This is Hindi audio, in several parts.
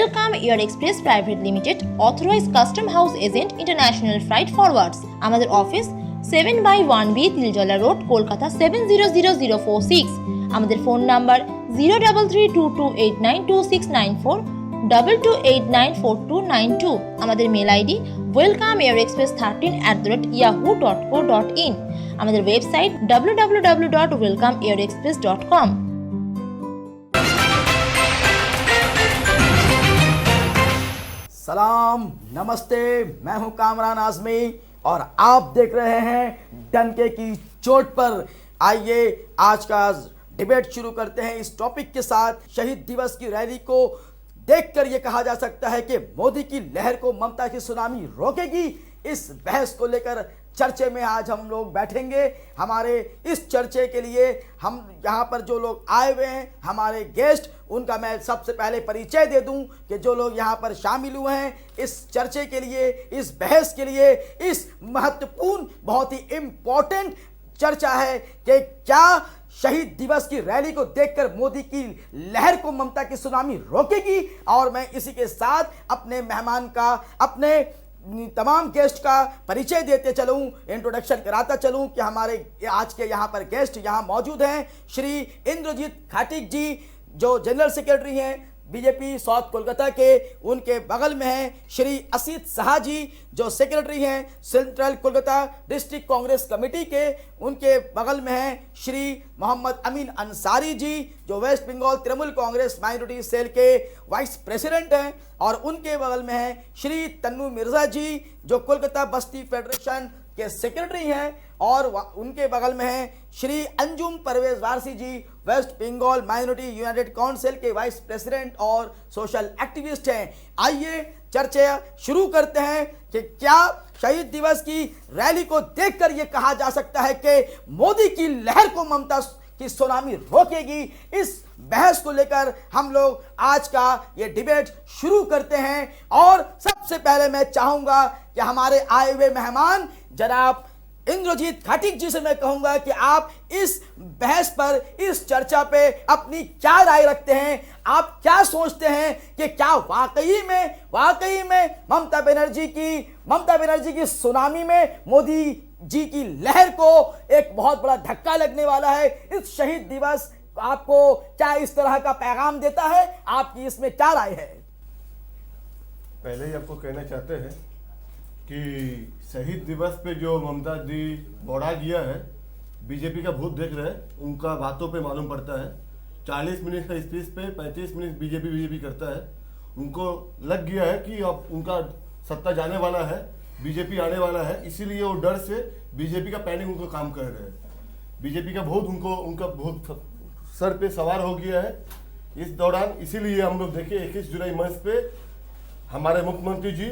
Welcome Air Express Private Limited, authorized custom house agent, international freight forwards. আমাদের office 7/1B Tiljala road, Kolkata 700046। আমাদের ফোন নাম্বার 0332292694, 22894292। আমাদের মেল আইডি welcomeairexpress13@yahoo.co.in। আমাদের ওয়েবসাইট www.welcomeairexpress.com। सलाम, नमस्ते, मैं हूं कामरान आजमी और आप देख रहे हैं डंके की चोट पर। आइए आज का डिबेट शुरू करते हैं इस टॉपिक के साथ। शहीद दिवस की रैली को देखकर ये कहा जा सकता है कि मोदी की लहर को ममता की सुनामी रोकेगी। इस बहस को लेकर चर्चे में आज हम लोग बैठेंगे। हमारे इस चर्चे के लिए हम यहाँ पर जो लोग आए हुए हैं, हमारे गेस्ट, उनका मैं सबसे पहले परिचय दे दूं कि जो लोग यहाँ पर शामिल हुए हैं इस चर्चे के लिए, इस बहस के लिए, इस महत्वपूर्ण बहुत ही इम्पोर्टेंट चर्चा है कि क्या शहीद दिवस की रैली को देखकर मोदी की लहर को ममता की सुनामी रोकेगी। और मैं इसी के साथ अपने मेहमान का, अपने तमाम गेस्ट का परिचय देते चलूं, इंट्रोडक्शन कराता चलूं कि हमारे आज के यहाँ पर गेस्ट यहाँ मौजूद हैं। श्री इंद्रजीत खाटिक जी जो जनरल सेक्रेटरी हैं बीजेपी साउथ कोलकाता के, उनके बगल में हैं श्री असित शाह जी जो सेक्रेटरी हैं central Kolkata district Congress committee के, उनके बगल में हैं श्री मोहम्मद अमीन अंसारी जी जो West Bengal Trinamool Congress minority cell के वाइस प्रेसिडेंट हैं, और उनके बगल में हैं श्री तन्नू मिर्जा जी जो कोलकाता बस्ती फेडरेशन के सेक्रेटरी हैं, और उनके बगल में हैं Shri Anjum Parvez Warsi ji West Bengal minority united council के वाइस प्रेसिडेंट और सोशल एक्टिविस्ट हैं। आइए चर्चा शुरू करते हैं कि क्या शहीद दिवस की रैली को देखकर यह कहा जा सकता है कि मोदी की लहर को ममता की सुनामी रोकेगी। इस बहस को लेकर हम लोग आज का ये डिबेट शुरू करते हैं। और सबसे पहले मैं चाहूंगा कि हमारे आए हुए मेहमान जनाब इंद्रजीत खाटिक जी से मैं कहूंगा कि आप इस बहस पर, इस चर्चा पे अपनी क्या राय रखते हैं। आप क्या सोचते हैं कि क्या वाकई में ममता बनर्जी की सुनामी में मोदी जी की लहर को एक बहुत बड़ा धक्का लगने वाला है। इस शहीद दिवस आपको क्या इस तरह का पैगाम देता है, आपकी इसमें क्या राय है? पहले ही आपको कहना चाहते हैं कि शहीद दिवस पे जो ममता दी बढ़ा गया है, बीजेपी का भूत देख रहे हैं, उनका बातों पे मालूम पड़ता है। 40 मिनट का स्पीच पे 35 मिनट बीजेपी करता है। उनको लग गया है कि अब उनका सत्ता जाने वाला है, बीजेपी आने वाला है, इसीलिए वो डर से बीजेपी का पैनिक उनको काम कर रहे हैं। बीजेपी का भूत उनका भूत सर पे सवार हो गया है इस दौरान। इसीलिए हम लोग देखे 21 जुलाई मंच पे हमारे मुख्यमंत्री जी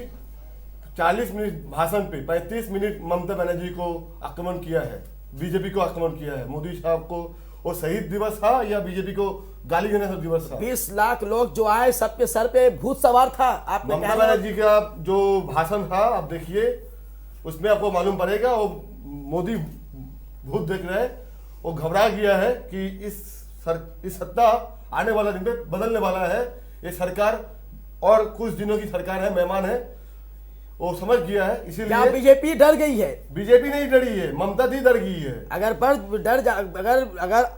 40 मिनट भाषण पे 35 मिनट ममता बनर्जी को आक्रमण किया है, बीजेपी को आक्रमण किया है। मोदी साहब को वो शहीद दिवस था या बीजेपी को गाली देने का दिवस था? 20 लाख लोग जो आए सबके सर पे भूत सवार था। आप ममता बनर्जी का जो भाषण था आप देखिए, उसमें आपको मालूम पड़ेगा वो मोदी भूत देख रहे हैं। वो घबरा गया है कि इस सत्ता आने वाला दिन पे बदलने वाला है। ये सरकार और कुछ दिनों की सरकार है, मेहमान है, वो समझ गया है। इसीलिए बीजेपी डर गई है? बीजेपी नहीं डरी है, ममता दी डर गई है। अगर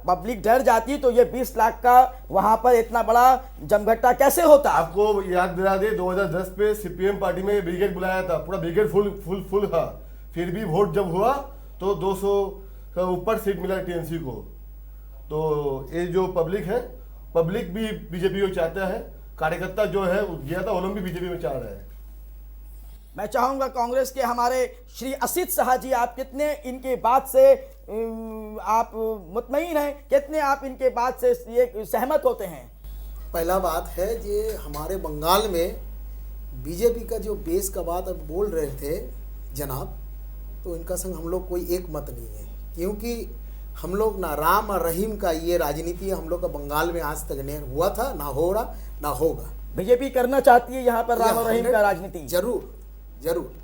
पब्लिक डर जाती तो ये 20 लाख का वहां पर इतना बड़ा जमघटा कैसे होता? आपको याद दिला दे 2010 पे सीपीएम पार्टी में ब्रिगेड बुलाया था, पूरा ब्रिगेड फुल था। फिर भी वोट जब हुआ तो 200 का ऊपर सीट मिला टीएमसी को। तो ये जो पब्लिक है, पब्लिक भी बीजेपी को चाहता है। कार्यकर्ता जो है गया था, वो लोग भी बीजेपी में चाह रहे हैं। मैं चाहूंगा कांग्रेस के हमारे श्री असित शाह जी, आप कितने इनके बात से आप मुतमईन हैं, कितने आप इनके बात से ये सहमत होते हैं? पहला बात है ये हमारे बंगाल में बीजेपी का जो बेस का बात अब बोल रहे थे जनाब, तो इनका संग हम लोग कोई एक मत नहीं है, क्योंकि हम लोग ना राम और रहीम का ये राजनीति हम लोग का बंगाल में आज तक नहीं हुआ था, ना हो रहा ना होगा। बीजेपी करना चाहती है यहाँ पर राम और रहीम का राजनीति? जरूर।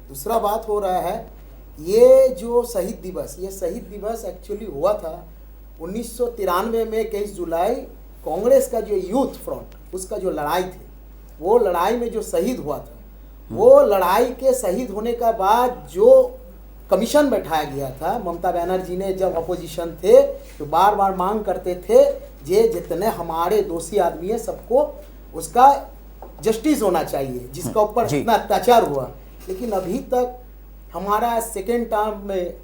दूसरा बात हो रहा है, ये जो शहीद दिवस एक्चुअली हुआ था 1993 में 21 जुलाई, कांग्रेस का जो यूथ फ्रंट उसका जो लड़ाई थी, वो लड़ाई में जो शहीद हुआ था, वो लड़ाई के शहीद होने का बाद जो कमीशन बैठाया गया था, ममता बनर्जी ने जब अपोजिशन थे तो बार बार मांग करते थे ये जितने हमारे दोषी आदमी है सबको उसका जस्टिस होना चाहिए जिसका ऊपर इतना अत्याचार हुआ। लेकिन अभी तक हमारा सेकेंड टर्म में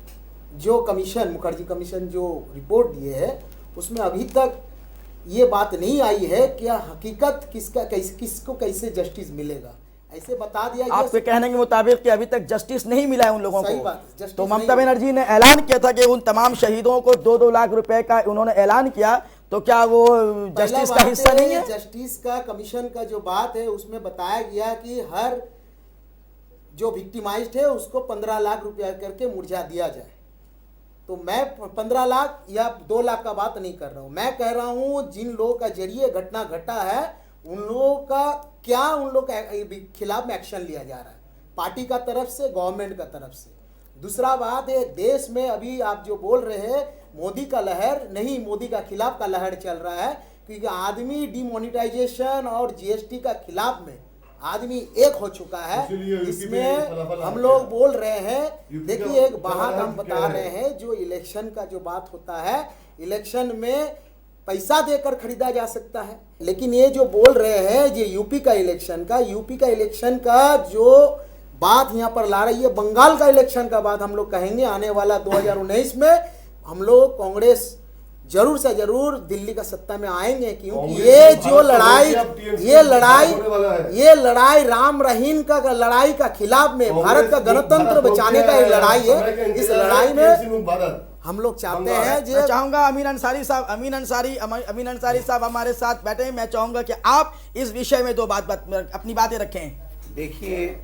जो कमीशन, मुखर्जी कमीशन जो रिपोर्ट दिए है उसमें अभी तक ये बात नहीं आई है कि हकीकत किसको कैसे जस्टिस मिलेगा। ऐसे बता दिया आपके कहने के मुताबिक कि अभी तक जस्टिस नहीं मिला है उन लोगों सही को। बात, justice तो ममता नहीं बनर्जी ने ऐलान किया था कि उन तमाम शहीदों को 2-2 लाख रुपए का उन्होंने ऐलान किया, तो क्या वो जस्टिस का हिस्सा नहीं है? जस्टिस का कमीशन का जो बात है उसमें बताया गया कि हर जो विक्टिमाइज्ड है उसको 15 लाख रुपया करके मुआवजा दिया जाए। तो मैं 15 लाख या 2 लाख का बात नहीं कर रहा हूँ, मैं कह रहा हूँ जिन लोगों का जरिए घटना घटा है उन लोगों का क्या, उन लोग के खिलाफ में एक्शन लिया जा रहा है, पार्टी का तरफ से, गवर्नमेंट का तरफ से। दूसरा बात है, देश में अभी आप जो बोल रहे हैं मोदी का लहर नहीं, मोदी का खिलाफ का लहर चल रहा है, क्योंकि आदमी डिमोनिटाइजेशन और जीएसटी का खिलाफ में आदमी एक हो चुका है। इसमें हम लोग बोल रहे हैं, देखिए एक बात हम बता रहे हैं, जो इलेक्शन का जो बात होता है, इलेक्शन में पैसा देकर खरीदा जा सकता है, लेकिन ये जो बोल रहे हैं ये यूपी का इलेक्शन का जो बात यहाँ पर ला रही है, बंगाल का इलेक्शन का बात हम लोग कहेंगे। आने वाला 2019 में हम लोग कांग्रेस जरूर से जरूर दिल्ली का सत्ता में आएंगे, क्योंकि ये जो ये लड़ाई राम रहीम का लड़ाई का खिलाफ में, भारत का गणतंत्र बचाने का ये लड़ाई है। इस लड़ाई में हम लोग चाहते हैं मैं चाहूंगा अमीन अंसारी साहब हमारे साथ बैठे हैं। मैं चाहूंगा कि आप इस विषय में 2 बात अपनी बातें रखें। देखिए,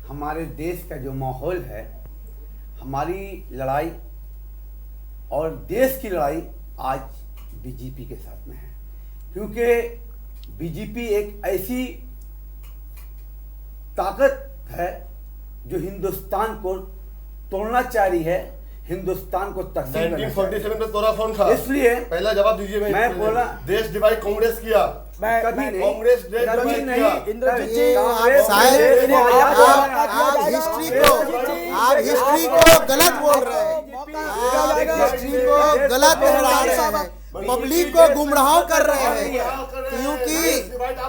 हमारे देश का जो माहौल है, हमारी लड़ाई और देश की लड़ाई आज बीजेपी के साथ में है, क्योंकि बीजेपी एक ऐसी ताकत है जो हिंदुस्तान को तोड़ना चाह रही है, हिंदुस्तान को तकसीम करना। 1947 में तोड़ा फोन था, इसलिए पहला जवाब दीजिए। मैं बोला देश डिवाइड कांग्रेस किया, कभी नहीं, कांग्रेस देश कभी डिवाइड नहीं। किया। इंद्रजीत जी, ये आप हिस्ट्री को गलत बोल रहे हैं, हिस्ट्री को गलत दोहरा रहे हैं, पब्लिक को गुमराह कर रहे हैं, क्योंकि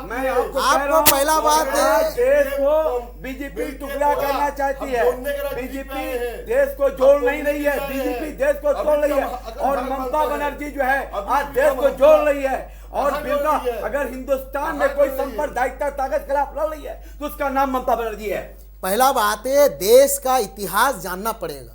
मैं आपको पहला बात देश को बीजेपी टुकड़ा करना चाहती है, बीजेपी देश को जोड़ नहीं रही है, बीजेपी देश को तोड़ रही है, और ममता बनर्जी जो है आज देश को जोड़ रही है। और बिरला अगर हिंदुस्तान में कोई सांप्रदायिकता ताकत खिलाफ लड़ रही है तो उसका नाम ममता बनर्जी है। पहला बात है, देश का इतिहास जानना पड़ेगा,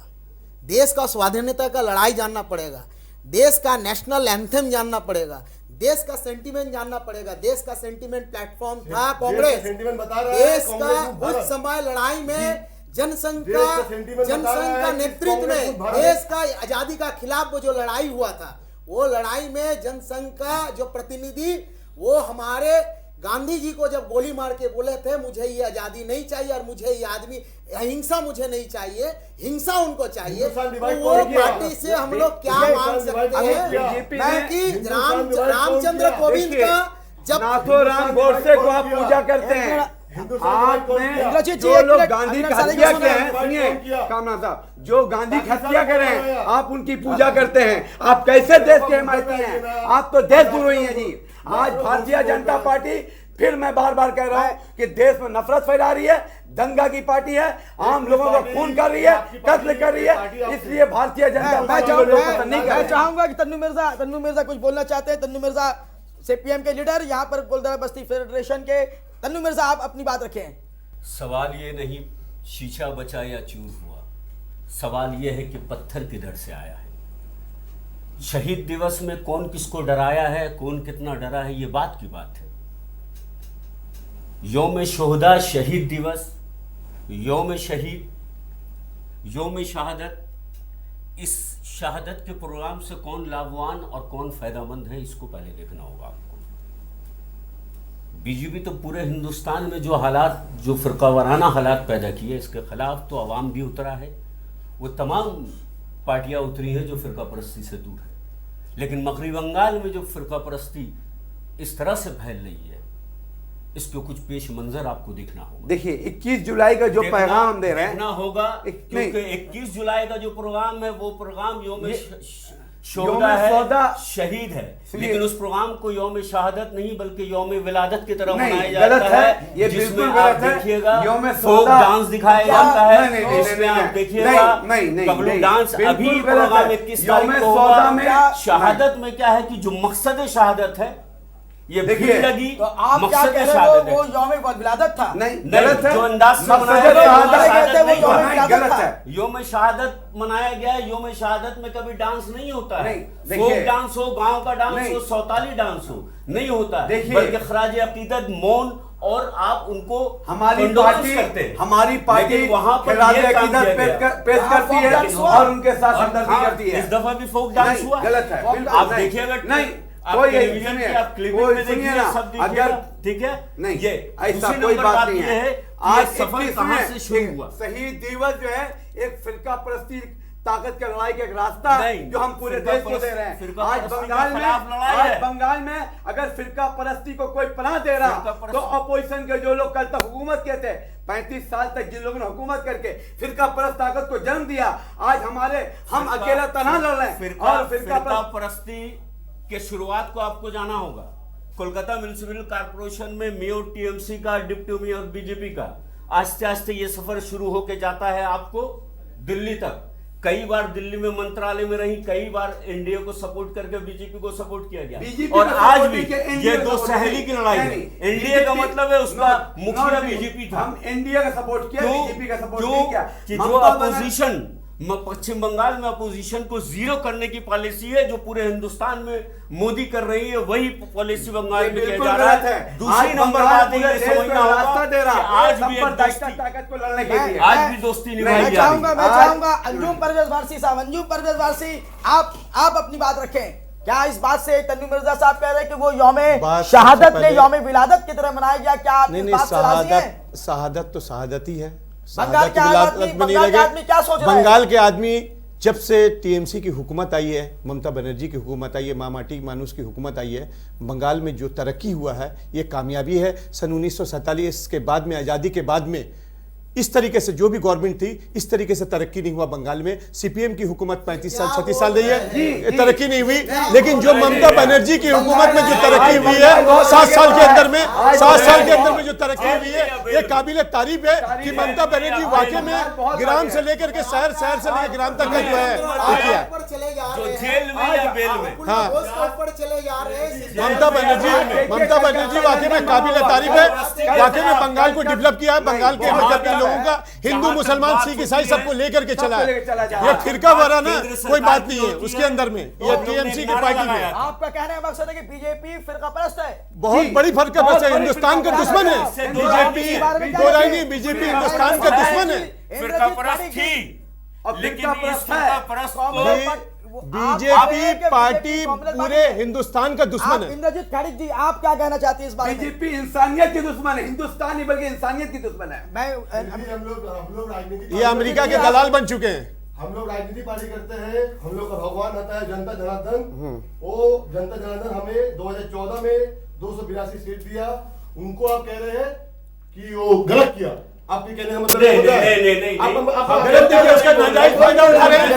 देश का स्वाधीनता का लड़ाई जानना पड़ेगा, देश का नेशनल एंथम जानना पड़ेगा, देश का सेंटीमेंट जानना पड़ेगा। देश का सेंटीमेंट प्लेटफॉर्म था कांग्रेस। देश का उस समय लड़ाई में जनसंघ का नेतृत्व में देश का आजादी का खिलाफ वो जो लड़ाई हुआ था, वो लड़ाई में जनसंघ का जो प्रतिनिधि, वो हमारे गांधी जी को जब गोली मार के बोले थे मुझे ये आजादी नहीं चाहिए और मुझे ये आदमी अहिंसा मुझे नहीं चाहिए, हिंसा उनको चाहिए, तो वो पार्टी से हम लोग क्या मांग सकते हैं? क्योंकि रामचंद्र कोविंद का जब नाथोराम गोडसे को आप पूजा करते हैं, आपने जो लोग गांधी की हत्या किए हैं, सुनिए कामना साहब, जो गांधी की हत्या कर रहे हैं आप उनकी पूजा करते हैं। आप कैसे देश के हिमायती हैं? आप तो देशद्रोही हैं जी। आज भारतीय जनता पार्टी, फिर मैं बार बार कह रहा हूं कि देश में नफरत फैला रही है, दंगा की पार्टी है, आम लोगों को खून कर रही है, कत्ल कर रही है, इसलिए भारतीय जनता पार्टी को लोग पसंद नहीं कर रहे। मैं चाहूंगा कि तन्नू मिर्जा कुछ बोलना चाहते हैं। तन्नू मिर्जा सीपीएम के लीडर, यहाँ पर गोलदारा बस्ती फेडरेशन के तन्नू मिर्जा, आप अपनी बात रखें। सवाल ये नहीं शीशा बचा या चूर हुआ, सवाल ये है कि पत्थर किधर से आया है। शहीद दिवस में कौन किसको डराया है, कौन कितना डरा है, ये बात की बात है। यौम शोहदा शहीद दिवस, यौम शहीद, यौम शहादत, इस शहादत के प्रोग्राम से कौन लाभवान और कौन फायदामंद है, इसको पहले देखना होगा आपको। बीजेपी तो पूरे हिंदुस्तान में जो हालात, जो फिरकावाराना हालात पैदा किए, इसके खिलाफ तो अवाम भी उतरा है, वो तमाम पार्टियां उतरी हैं जो फिरका परस्ती से दूर है। लेकिन मगरबी बंगाल में जो फिरका परस्ती इस तरह से फैल रही है, इसके कुछ पेश मंजर आपको देखना होगा। देखिए 21 जुलाई का जो पैगाम हम दे रहे हैं, देखना होगा नहीं। क्योंकि 21 जुलाई का जो प्रोग्राम है वो प्रोग्राम यौम शोहदा है, शोहदा शहीद है, सुनिए। लेकिन उस प्रोग्राम को यौम शहादत नहीं बल्कि यौम विलादत की तरह नहीं, मनाया गलत जाता है, है। ये जिसमें बिल्कुल आप गलत है। देखिएगा यौम फोक शोहदा डांस दिखाया जाता है, नहीं, नहीं, इसमें नहीं, आप नहीं, देखिएगा नहीं, कबलू नहीं, डांस। बिल्कुल अभी गलत प्रोग्राम है। 21 यौम तारीख को शोहदा होगा। में शहादत में क्या है कि जो मकसद शहादत है ये देखिए, भीड़ लगी, तो आप क्या मकसद कह रहे शहादत हो वो है। यौम विलादत था? नहीं, नहीं, गलत है। जो अंदाज से मकसद मनाया गया, शहादत वो शहादत कहते हैं, वो नहीं यौम है। विलादत गलत था। है। यौम शहादत मनाया गया है, यौम शहादत में कभी डांस नहीं होता है। नहीं, फोक देखिए। डांस हो, गांव का डांस नहीं। हो, सौताली डांस हो, नहीं होता है। देखिए। बल्कि खराज अकीदत मौन और आप उनको हमारी कंडोलेंस पार्टी करते हैं। हमारी पार्टी लेकिन वहां पर खिलाफ यह काम अकीदत किया गया। पेश हाँ, करती फोक है डांस हुआ। और उनके साथ और हमदर्दी हाँ, करती है। इस दफा भी फोक डांस नहीं, हुआ, गलत है। बिल्कुल आप नहीं। देखिएगा नहीं, आप कोई टेलीविजन सुनिए, की आप क्लिपिंग कोई में सुनिए देखिए, ना, सब अगर देखिएगा, ठीक है। नहीं, ये ऐसा दूसरी कोई नंबर बात बात नहीं ये है। है कि आज ये सफर 21 कहां में से शुरू हुआ। शहीद दिवस जो है एक फिरका परस्ती ताकत के लड़ाई का एक रास्ता नहीं, जो हम पूरे फिरका देश को परस्ती- दे रहे हैं। फिरका आज परस्ती के बंगाल में खिलाफ लड़ाई आज है। बंगाल में अगर फिरका परस्ती को कोई पनाह दे फिरका रहा परस्ती- तो अपोजिशन के जो लोग कल तक हुकूमत के थे, 35 साल तक जिन लोगों ने हुकूमत करके फिरका परस्त ताकत को जन्म दिया, आज हम अकेला तनहा लड़ रहे हैं। और फिरका परस्त परस्ती के शुरुआत को आपको जाना होगा। कोलकाता म्युनिसिपल कॉर्पोरेशन में मेयर टीएमसी का, डिप्टी मेयर बीजेपी का, आस्ते आस्ते ये सफर शुरू होके जाता है आपको दिल्ली तक। कई बार दिल्ली में मंत्रालय में रही, कई बार एनडीए को सपोर्ट करके बीजेपी को सपोर्ट किया गया। बीजेपी और को आज सपोर्ट भी किया, NDA ये को दो सपोर्ट सहेली किया। की लड़ाई है। नहीं, एनडीए का मतलब है उसका मुखिया नहीं, बीजेपी था। हम एनडीए का सपोर्ट किया, क्यों? बीजेपी का सपोर्ट क्यों? नहीं किया। कि जो ममता अपोजिशन पश्चिम बंगाल में अपोजिशन को जीरो करने की पॉलिसी है, जो पूरे हिंदुस्तान में मोदी कर रही है, वही पॉलिसी बंगाल में किया बिल्कुल जा रहा गलत है। है। दूसरी आज नंबर बंगाल बात पूरे ये देश समझना को रास्ता होगा दे रहा कि है आज भी एक सांप्रदायिक दोस्ती, ताकत को लड़ने के लिए। आज भी दोस्ती निभाई मैं जा रही चाहूंगा है। मैं चाहूंगा अंजुम परवेज वारसी साहब, अंजुम परवेज वारसी, आप अपनी बात रखें। क्या इस बात से तन्वीर मिर्जा साहब कह रहे हैं कि वो यौम बात शहादत सबसे ने पहले- यौम विलादत की तरह मनाया गया? क्या आप नहीं इस नहीं, बात से राजी हैं? शहादत तो शहादत ही है। बंगाल शहादत के विलादत आदमी- में नहीं बंगाल के लगे। आदमी क्या सोच रहा है? बंगाल के आदमी जब से टीएमसी की हुकूमत आई है, ममता बनर्जी की हुकूमत आई है, मामाटी मानुस की हुकूमत आई है, बंगाल में जो तरक्की हुआ है ये कामयाबी है। सन 1947 के बाद में, आज़ादी के बाद में इस तरीके से जो भी गवर्नमेंट थी इस तरीके से तरक्की नहीं हुआ बंगाल में। सीपीएम की हुकूमत 35 साल 36 साल रही है, तरक्की नहीं हुई। लेकिन जो ममता बनर्जी की हुकूमत में जो तरक्की हुई है 7 साल के अंदर में, 7 साल के अंदर में जो तरक्की हुई है ये काबिल तारीफ है कि ममता बनर्जी वाकई में ग्राम से लेकर के शहर, शहर से लेकर ग्राम तक का जो है वो किया। ऊपर चले जा जो रहे हैं, जेल में या बेल में, हाँ। ऊपर चले जा रहे हैं। ममता बनर्जी वाकई में काबिल तारीफ है। वाकई में बंगाल को डेवलप किया है। बंगाल के मतलब के लोगों का हिंदू मुसलमान सिख ईसाई सबको लेकर के चला है। ये फिरका वाराना कोई बात नहीं है उसके अंदर में, ये टीएमसी की पार्टी में है। आपका कहने का मकसद है कि बीजेपी फिरका परस्त है? बहुत बड़ी फर्क है, बस हिंदुस्तान का दुश्मन है बीजेपी, कोई नहीं, बीजेपी हिंदुस्तान का दुश्मन है। फिरका परस्त थी, लेकिन इस फिरका परस्त को बीजेपी पार्टी पूरे हिंदुस्तान का दुश्मन है। इंद्रजीत खड़ग जी, आप क्या कहना चाहती हैं इस बारे में? बीजेपी इंसानियत की दुश्मन है, हिंदुस्तान नहीं बल्कि इंसानियत की दुश्मन है। मैं हम लोग राजनीति ये अमेरिका के दलाल बन चुके हैं। हम लोग राजनीति पार्टी करते हैं। हम लोग का भगवान आता है जनता जनार्दन। वो जनता जनार्दन हमें 2014 में 282 सीट दिया। उनको आप कह रहे हैं कि वो गलत किया। आपके कहने का मतलब नहीं। आप गलत नहीं किया, उसका नाजायज फायदा उठा रहे हैं।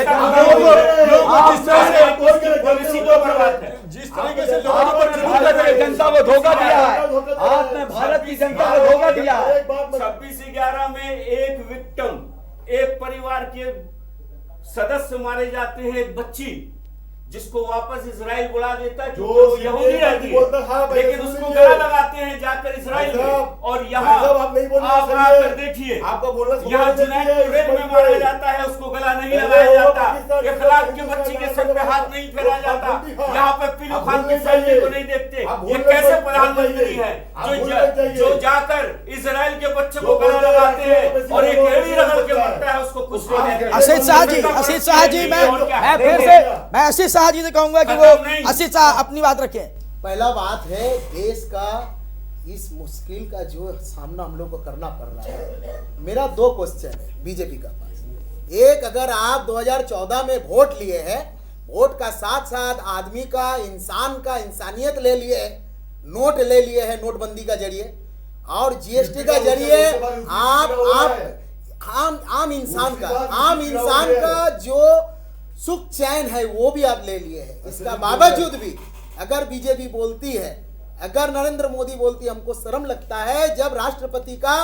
लोग जिस तरह से पॉलिसी को बर्बाद है। जिस तरीके से लोगों पर भारत की जनता को धोखा दिया है, आपने भारत की जनता को धोखा दिया है। 26/11 में एक विक्टिम, एक परिवार के सदस्य मारे जाते हैं, एक बच्ची जिसको वापस इजराइल बुला देता है, जो यहूदी रहती है, लेकिन उसको गला लगाते हैं जाकर इजराइल में। और यहाँ आप आकर देखिए, यहाँ जुनैद को रेप में मारा जाता है, उसको गला नहीं लगाया जाता। इखलाक के बच्ची के सर पे हाथ नहीं फेरा जाता। यहाँ पे पीलू खान की फैमिली को नहीं देखते। ये कैसे प्रधानमंत्री है जो जाकर इजराइल के बच्चे को गला लगाते हैं और एक एड़ी रगड़ के मरता है, उसको कुछ नहीं कहते। असित शाह जी, मैं फिर से मैं असित शाह जी से कहूंगा कि वो असित शाह अपनी बात रखें। पहला बात है, देश का इस मुश्किल का जो सामना हम लोग को करना पड़ रहा है। मेरा 2 क्वेश्चन है बीजेपी का पास। एक, अगर आप 2014 में वोट लिए हैं, वोट का साथ साथ आदमी का, इंसान का इंसानियत ले लिए, नोट ले लिए हैं नोटबंदी का जरिए, और जीएसटी का जरिए आप आम इंसान का जो सुख चैन है वो भी आप ले लिए हैं। इसका बावजूद भी अगर बीजेपी बोलती है, अगर नरेंद्र मोदी बोलती है, हमको शर्म लगता है जब राष्ट्रपति का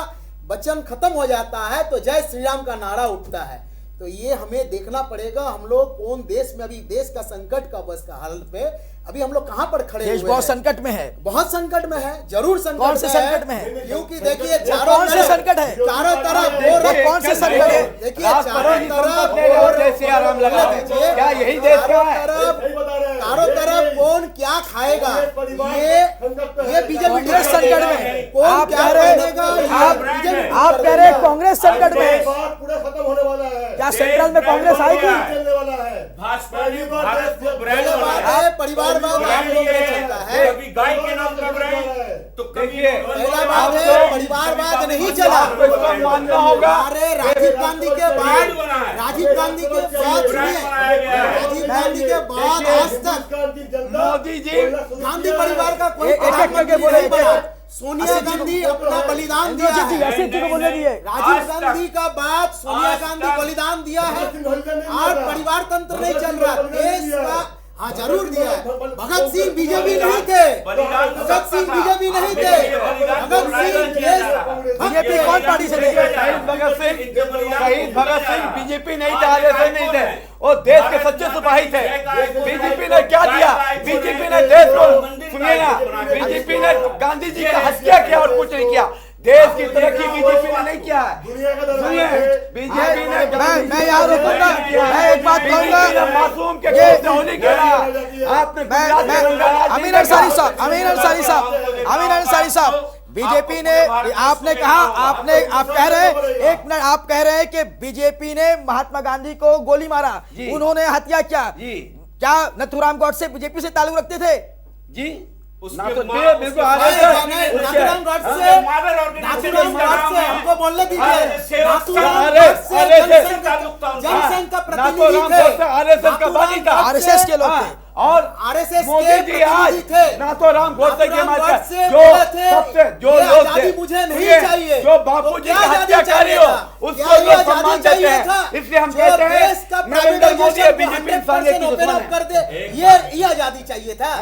वचन खत्म हो जाता है तो जय श्री राम का नारा उठता है। तो ये हमें देखना पड़ेगा हम लोग कौन देश में, अभी देश का संकट का बस का हालत पे अभी हम लोग कहां पर खड़े हुए हैं। देश बहुत संकट में है, बहुत संकट में है, जरूर संकट। कौन से संकट में है? क्योंकि देखिए कौन से संकट है? चारों तरफ वो कौन से संकट है? देखिए चारों तरफ क्या यही देश का है? चारों तरफ कौन क्या खाएगा, ये बीजेपी कांग्रेस संकट में है। कौन आप क्या कह रहे खाएगा, आप कह रहे हैं कांग्रेस संकट में है। पूरा खत्म होने वाला है। क्या सेंट्रल में कांग्रेस आएगी? चलने वाला है। भाजपा ने भारत को ब्रांड परिवारवाद आप लोग में चलता है। कभी गाय के नाम पर ब्रांड तो कभी पहला बात है परिवारवाद नहीं चला। मानना होगा। अरे राजीव गांधी के बाद आज तक मोदी जी गांधी परिवार का कोई एक-एक करके प्रधानमंत्री बोले नहीं बना। सोनिया गांधी अपना बलिदान दिया है। बोलने दिए। राजीव गांधी का बाद सोनिया गांधी बलिदान दिया है। आज परिवार तंत्र नहीं चल रहा देश का। हाँ जरूर दिया है। भगत सिंह बीजेपी नहीं थे, भगत सिंह बीजेपी नहीं थे, भगत सिंह बीजेपी कौन पार्टी से थे? शहीद भगत सिंह बीजेपी नहीं थे, आरएसएस नहीं थे, वो देश के सच्चे सिपाही थे। बीजेपी ने क्या दिया? बीजेपी ने देश को, सुनिए ना, बीजेपी ने गांधी जी का हत्या किया और कुछ नहीं किया। देश की तरक्की बीजेपी ने नहीं किया है। बीजेपी ने मैं यहाँ रुकूंगा। मैं एक बात कहूंगा, मासूम के गोद से होली खेला। आपने अमीर अंसारी साहब, बीजेपी ने, आपने कहा, आप कह रहे हैं कि बीजेपी ने महात्मा गांधी को गोली मारा, उन्होंने हत्या किया। क्या नथुराम गॉडसे बीजेपी से ताल्लुक रखते थे? जी हमको बोलने दीजिए। जनसंघ का प्रतिनिधि थे, आरएसएस के लोग थे और आरएसएस मोदी के जी आज प्रतिनिधि थे। नाथुराम गोडसे के माध्यम से जो ये लोग आजादी थे, मुझे नहीं चाहिए, जो बापू जी क्या की आजादी हत्याकारी चाहिए हो था? उसको क्या ये लोग आजादी सम्मान देते चाहिए हैं। था? इसलिए हम जो कहते हैं देश का नरेंद्र मोदी प्राइवेटाइजेशन बीजेपी इंसानियत की 100% दुश्मन ओपन अप कर दे, है। ये आजादी चाहिए था।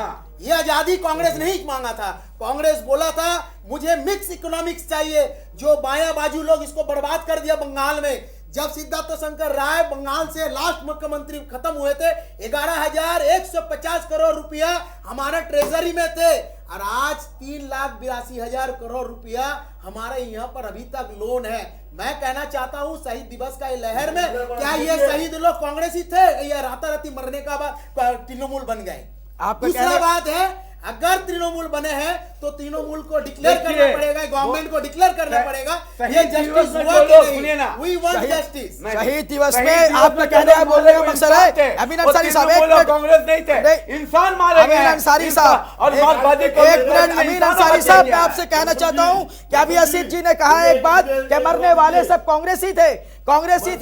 ये आजादी कांग्रेस नहीं मांगा था। कांग्रेस बोला था मुझे मिक्स इकोनॉमिक्स चाहिए। जो बायां बाजू लोग इसको बर्बाद कर दिया बंगाल में। जब सिद्धार्थ शंकर राय बंगाल से लास्ट मुख्यमंत्री खत्म हुए थे, 11,150 करोड़ रुपया हमारा ट्रेजरी में थे और आज 3,82,000 करोड़ रुपया हमारे यहाँ पर अभी तक लोन है। मैं कहना चाहता हूँ शहीद दिवस का लहर में क्या ये शहीद लोग कांग्रेसी थे या राताराती मरने का बाद तृणमूल बन गए? दूसरा बात है, अगर तृणमूल बने हैं तो तृणमूल को डिक्लेयर करना पड़ेगा, गवर्नमेंट को डिक्लेयर करना पड़ेगा। ये जस्टिस हुआ कि नहीं? We want justice। शहीद दिवस में आपका कहने का बोलने का मकसद है, अमीन अंसारी साहब, एक मिनट, कांग्रेस नहीं थे, इंसान मारे गए। अमीन अंसारी साहब, और एक मिनट, अमीन अंसारी साहब, मैं आपसे कहना चाहता हूं कि अभी असीत जी ने कहा एक बात कि मरने वाले सब कांग्रेसी थे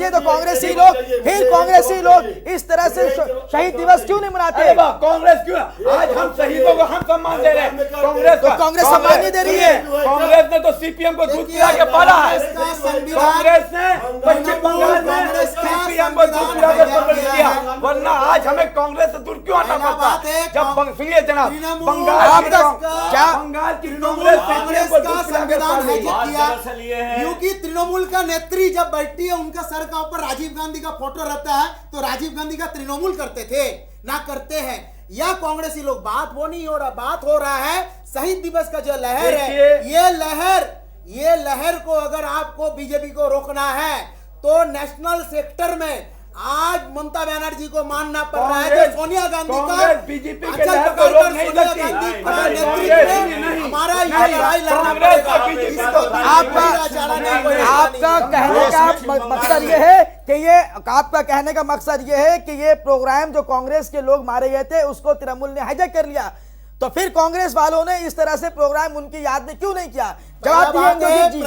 तो कांग्रेसी लोग इस तरह से शहीद दिवस क्यों नहीं मनाते? कांग्रेस क्यों? आज हम शहीदों को हम सम्मान दे रहे हैं। कांग्रेस सम्मान नहीं दे रही है। कांग्रेस ने तो सीपीएम को दूध पिला के पाला है। कांग्रेस ने पश्चिम बंगाल में सीपीएम को दूध पिला के पकड़ लिया, वरना आज हमें कांग्रेस से दूर क्यों हटना पड़ता? जब सुनिए जनाब, बंगाल की कांग्रेस का संविधान हाईजैक किया क्योंकि तृणमूल का नेत्री जब बैठती है उनका सर का ऊपर राजीव गांधी का फोटो रहता है, तो राजीव गांधी का तृणमूल करते थे ना करते हैं या कांग्रेसी लोग। बात वो नहीं हो रहा, बात हो रहा है शहीद दिवस का जो लहर है। ये लहर को अगर आपको बीजेपी को रोकना है तो नेशनल सेक्टर में आज ममता बनर्जी को मानना पड़ रहा है कि सोनिया गांधी का बीजेपी अचल पकड़कर सोनिया गांधी का नेतृत्व में हमारा ये लड़ाई लड़ना पड़ेगा। आपका कहने का मकसद ये है कि आपका कहने का मकसद ये है कि ये प्रोग्राम जो कांग्रेस के लोग मारे गए थे उसको तृणमूल ने हाईजैक कर लिया, तो फिर कांग्रेस वालों ने इस तरह से प्रोग्राम उनकी याद में क्यों नहीं किया? जवाब दिए।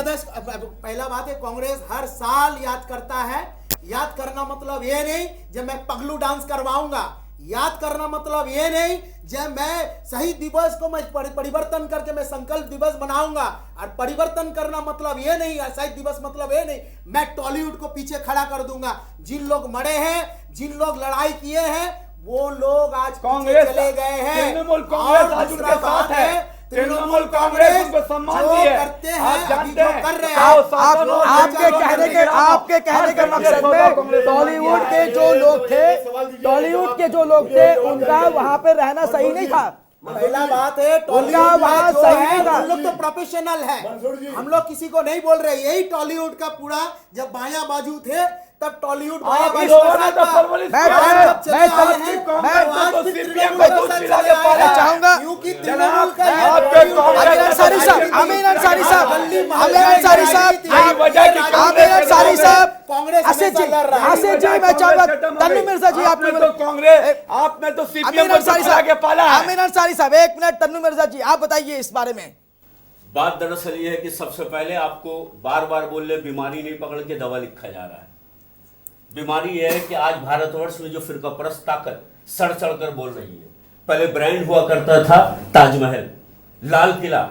पहला बात है, कांग्रेस हर साल याद करता है। याद करना मतलब ये नहीं जब मैं पगलू डांस करवाऊंगा याद करना मतलब ये नहीं जब मैं शहीद दिवस को मैं परिवर्तन करके मैं संकल्प दिवस मनाऊंगा, और परिवर्तन करना मतलब ये नहीं, शहीद दिवस मतलब ये नहीं मैं टॉलीवुड को पीछे खड़ा कर दूंगा। जिन लोग मरे हैं, जिन लोग लड़ाई किए हैं, वो लोग आज कांग्रेस चले गए हैं। तृणमूल कांग्रेस आज उनके साथ है। तृणमूल कांग्रेस उनको सम्मान दी है। करते हैं, आप जानते हैं कर रहे हैं। आपके कहने के मकसद में टॉलीवुड के जो लोग थे उनका वहां पे रहना सही नहीं था। पहला बात है उनका वहां सही नहीं था। हम लोग तो प्रोफेशनल है, हम लोग किसी को नहीं बोल रहे। यही टॉलीवुड का पूरा जब बाया बाजू थे तब टॉलीवुड बाया बाजू तन्नू मिर्जा जी आपने तो कांग्रेस, आपने तो सीपीएम को चला के पाला है। अमीर अंसारी साहब एक मिनट, तन्नू मिर्जा जी आप बताइए इस बारे में। बात दरअसल ये है कि सबसे पहले आपको बार बार बोल रहे बीमारी नहीं पकड़ के दवा लिखा जा रहा है। बीमारी यह है कि आज भारतवर्ष में जो फिरकापरस्त ताकत सड़ चढ़ कर बोल रही है। पहले ब्रांड हुआ करता था ताजमहल, लाल किला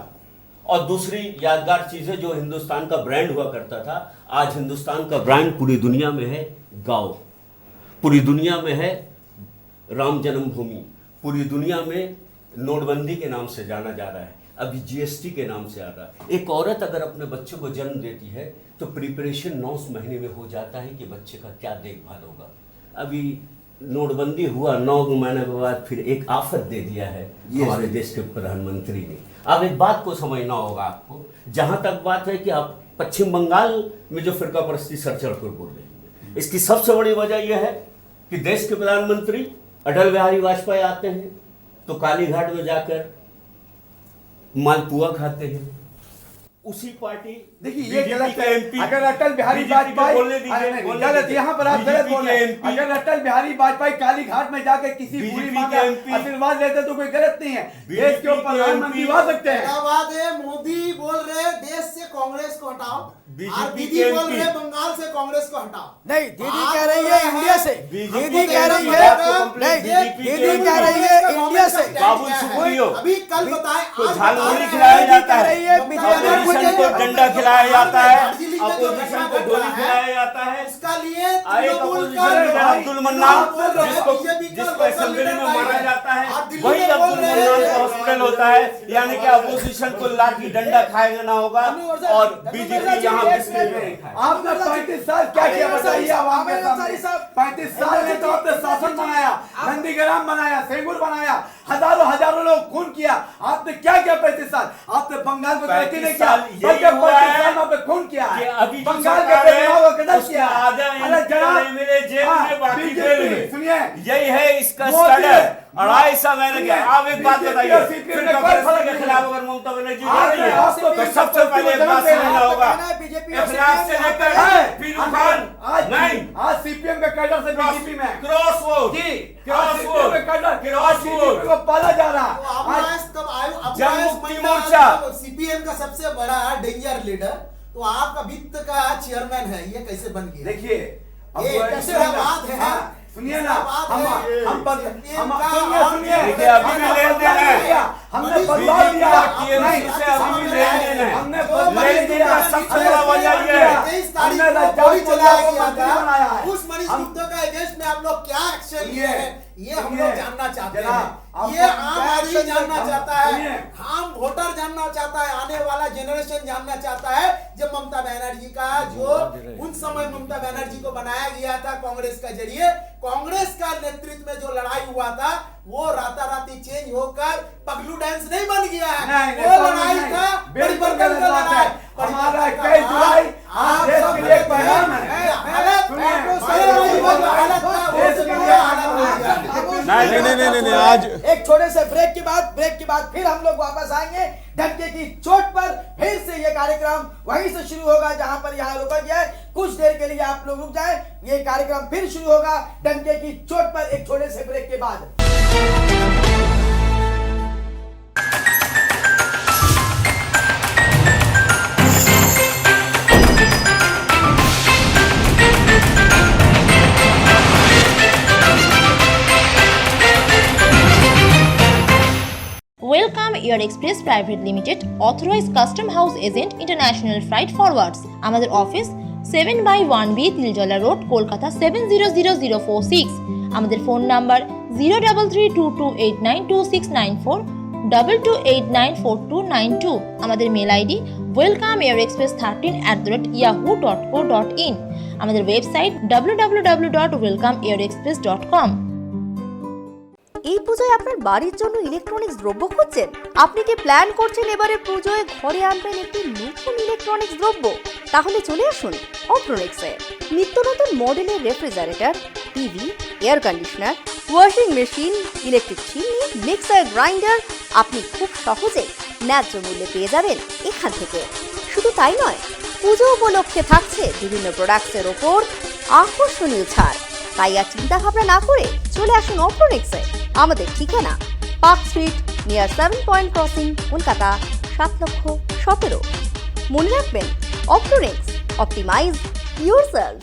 और दूसरी यादगार चीजें जो हिंदुस्तान का ब्रांड हुआ करता था, आज हिंदुस्तान का ब्रांड पूरी दुनिया में है गांव, पूरी दुनिया में है राम जन्मभूमि, पूरी दुनिया में नोटबंदी के नाम से जाना जा रहा है, अभी जीएसटी के नाम से आ रहा है। एक औरत अगर अपने बच्चे को जन्म देती है तो प्रिपरेशन 9 महीने में हो जाता है कि बच्चे का क्या देखभाल होगा। अभी नोटबंदी हुआ, 9 महीने के बाद फिर एक आफत दे दिया है हमारे देश के प्रधानमंत्री ने। अब एक बात को समझना होगा आपको, जहां तक बात है कि आप पश्चिम बंगाल में जो फिरकापरस्ती सर चढ़ कर बोल रही है, इसकी सबसे बड़ी वजह यह है कि देश के प्रधानमंत्री अटल बिहारी वाजपेयी आते हैं तो कालीघाट में जाकर मालपुआ खाते हैं। उसी पार्टी देखिए ये गलत है। अगर अटल बिहारी वाजपेयी गलत, यहाँ पर आप गलत बोल रहे हैं। अगर अटल बिहारी वाजपेयी कालीघाट में जाके किसी बूढ़ी माँ का आशीर्वाद लेते तो कोई गलत नहीं है। देश के प्रधानमंत्री हो सकते हैं। बात है मोदी बोल रहे देश से कांग्रेस को हटाओ, और दीदी बोल रहे बंगाल से कांग्रेस को हटाओ। नहीं, दीदी कह रही है इंडिया से, दीदी कह रही है नहीं, दीदी कह रही है इंडिया से। बाबू सुप्रियो अभी कल बताए तो झालमुड़ी खिलाया जाता है, बीजेपी को डंडा खिलाया जाता है, अपोजिशन को गोली खिलाया जाता है। इसका लिए अब्दुल मन्नान जिसको असेंबली में मारा जाता है वही अब्दुल मन्नान का हॉस्पिटल होता है। यानी कि अपोजिशन को लाठी डंडा खाएगा होगा और बीजेपी यहाँ आपने 35 साल क्या किया बताइए आवाम के सामने। 35 साल में तो आपने शासन बनाया, नंदीग्राम बनाया, सेंगुर बनाया, हजारों लोग खून किया। आपने क्या किया 35 साल? आपने बंगाल को तरक्की नहीं किया, बल्कि 35 साल में आपने खून किया है। अभी बंगाल के बदलाव को कदर किया। अरे जनाब मेरे जेब में बाकी जेब सुनिए, यही है इसका स्टैंडर्ड। 2.5 महीने के आप एक बात बताइए, फिरकापरस्ती के खिलाफ अगर ममता बनर्जी बोल रही है तो सबसे पहले एक बात समझना होगा, इखलास से लेकर पीरू खान नहीं, आज सीपीएम के कैडर से बीजेपी में क्रॉस वोट जी, सीपीएम के कैडर क्रॉस वोट को पाला जा रहा है। जब मुक्ति मोर्चा सीपीएम का सबसे बड़ा डेंजर लीडर तो आपका वित्त का चेयरमैन है, ये कैसे बन गया? देखिए ये कैसे बात है? सुनिए ना, हम सुनिए देखिए अभी भी लेन देन है, हमने बदलाव दिया टीएमसी से अभी भी लेन देन है। हमने लेन देन का सबसे बड़ा वजह ये है 23 तारीख को गोली चलाया गया था, उस मनीष गुप्ता का अगेंस्ट में आप लोग क्या एक्शन लिए हैं ये हम लोग जानना चाहते हैं। ये आम आदमी जानना चाहता है, आम वोटर जानना चाहता है, आने वाला जनरेशन जानना चाहता है। जब ममता बनर्जी का जो उन समय ममता बनर्जी को बनाया गया था कांग्रेस का जरिए, कांग्रेस का नेतृत्व में जो लड़ाई हुआ था वो राताराती चेंज होकर पगलू डांस नहीं बन गया है। वो लड़ाई था परिवर्तन का लड़ाई। हमारा 21 जुलाई आज देश के लिए एक पैगाम है। नहीं, आज एक छोटे से ब्रेक के बाद फिर हम लोग वापस आएंगे। डंके की चोट पर फिर से ये कार्यक्रम वहीं से शुरू होगा जहां पर यहाँ रुका गया है। कुछ देर के लिए आप लोग रुक जाएं, ये कार्यक्रम फिर शुरू होगा डंके की चोट पर एक छोटे से ब्रेक के बाद। Air express private limited authorise custom house agent international freight forwards. আমাদের office 7/1B Tiljala road, Kolkata 700046। আমাদের ফোন নাম্বার 03322892694, 22894292। আমাদের মেল আইডি welcomeairexpress13@yahoo.co.in। আমাদের ওয়েবসাইট www.welcomeairexpress.com। এই পুজোয় আপনার বাড়ির জন্য ইলেকট্রনিক্স দ্রব্য খুঁজছেন? আপনি কি প্ল্যান করছেন এবারে পুজোয় ঘরে আনবেন একটি নতুন ইলেকট্রনিক্স দ্রব্য? তাহলে চলে আসুন অপ্রোনিক্সে। নিত্য নতুন মডেলের refrigerator, TV, air conditioner, washing machine, electric chimney, mixer, grinder আপনি খুব সহজেই ন্যায্য মূল্যে পেয়ে যাবেন এখান থেকে। শুধু তাই নয়, পুজো উপলক্ষে থাকছে বিভিন্ন প্রোডাক্টসের ওপর আকর্ষণীয় ছাড়। তাই আর চিন্তা ভাবনা না করে চলে আসুন অপ্রোনিক্সে। আমাদের ঠিকানা park street near 7 point crossing, Kolkata 7,17,000। মনে রাখবেন, অপ্রোনিক্স, অপটিমাইজ ইয়োরসেলফ।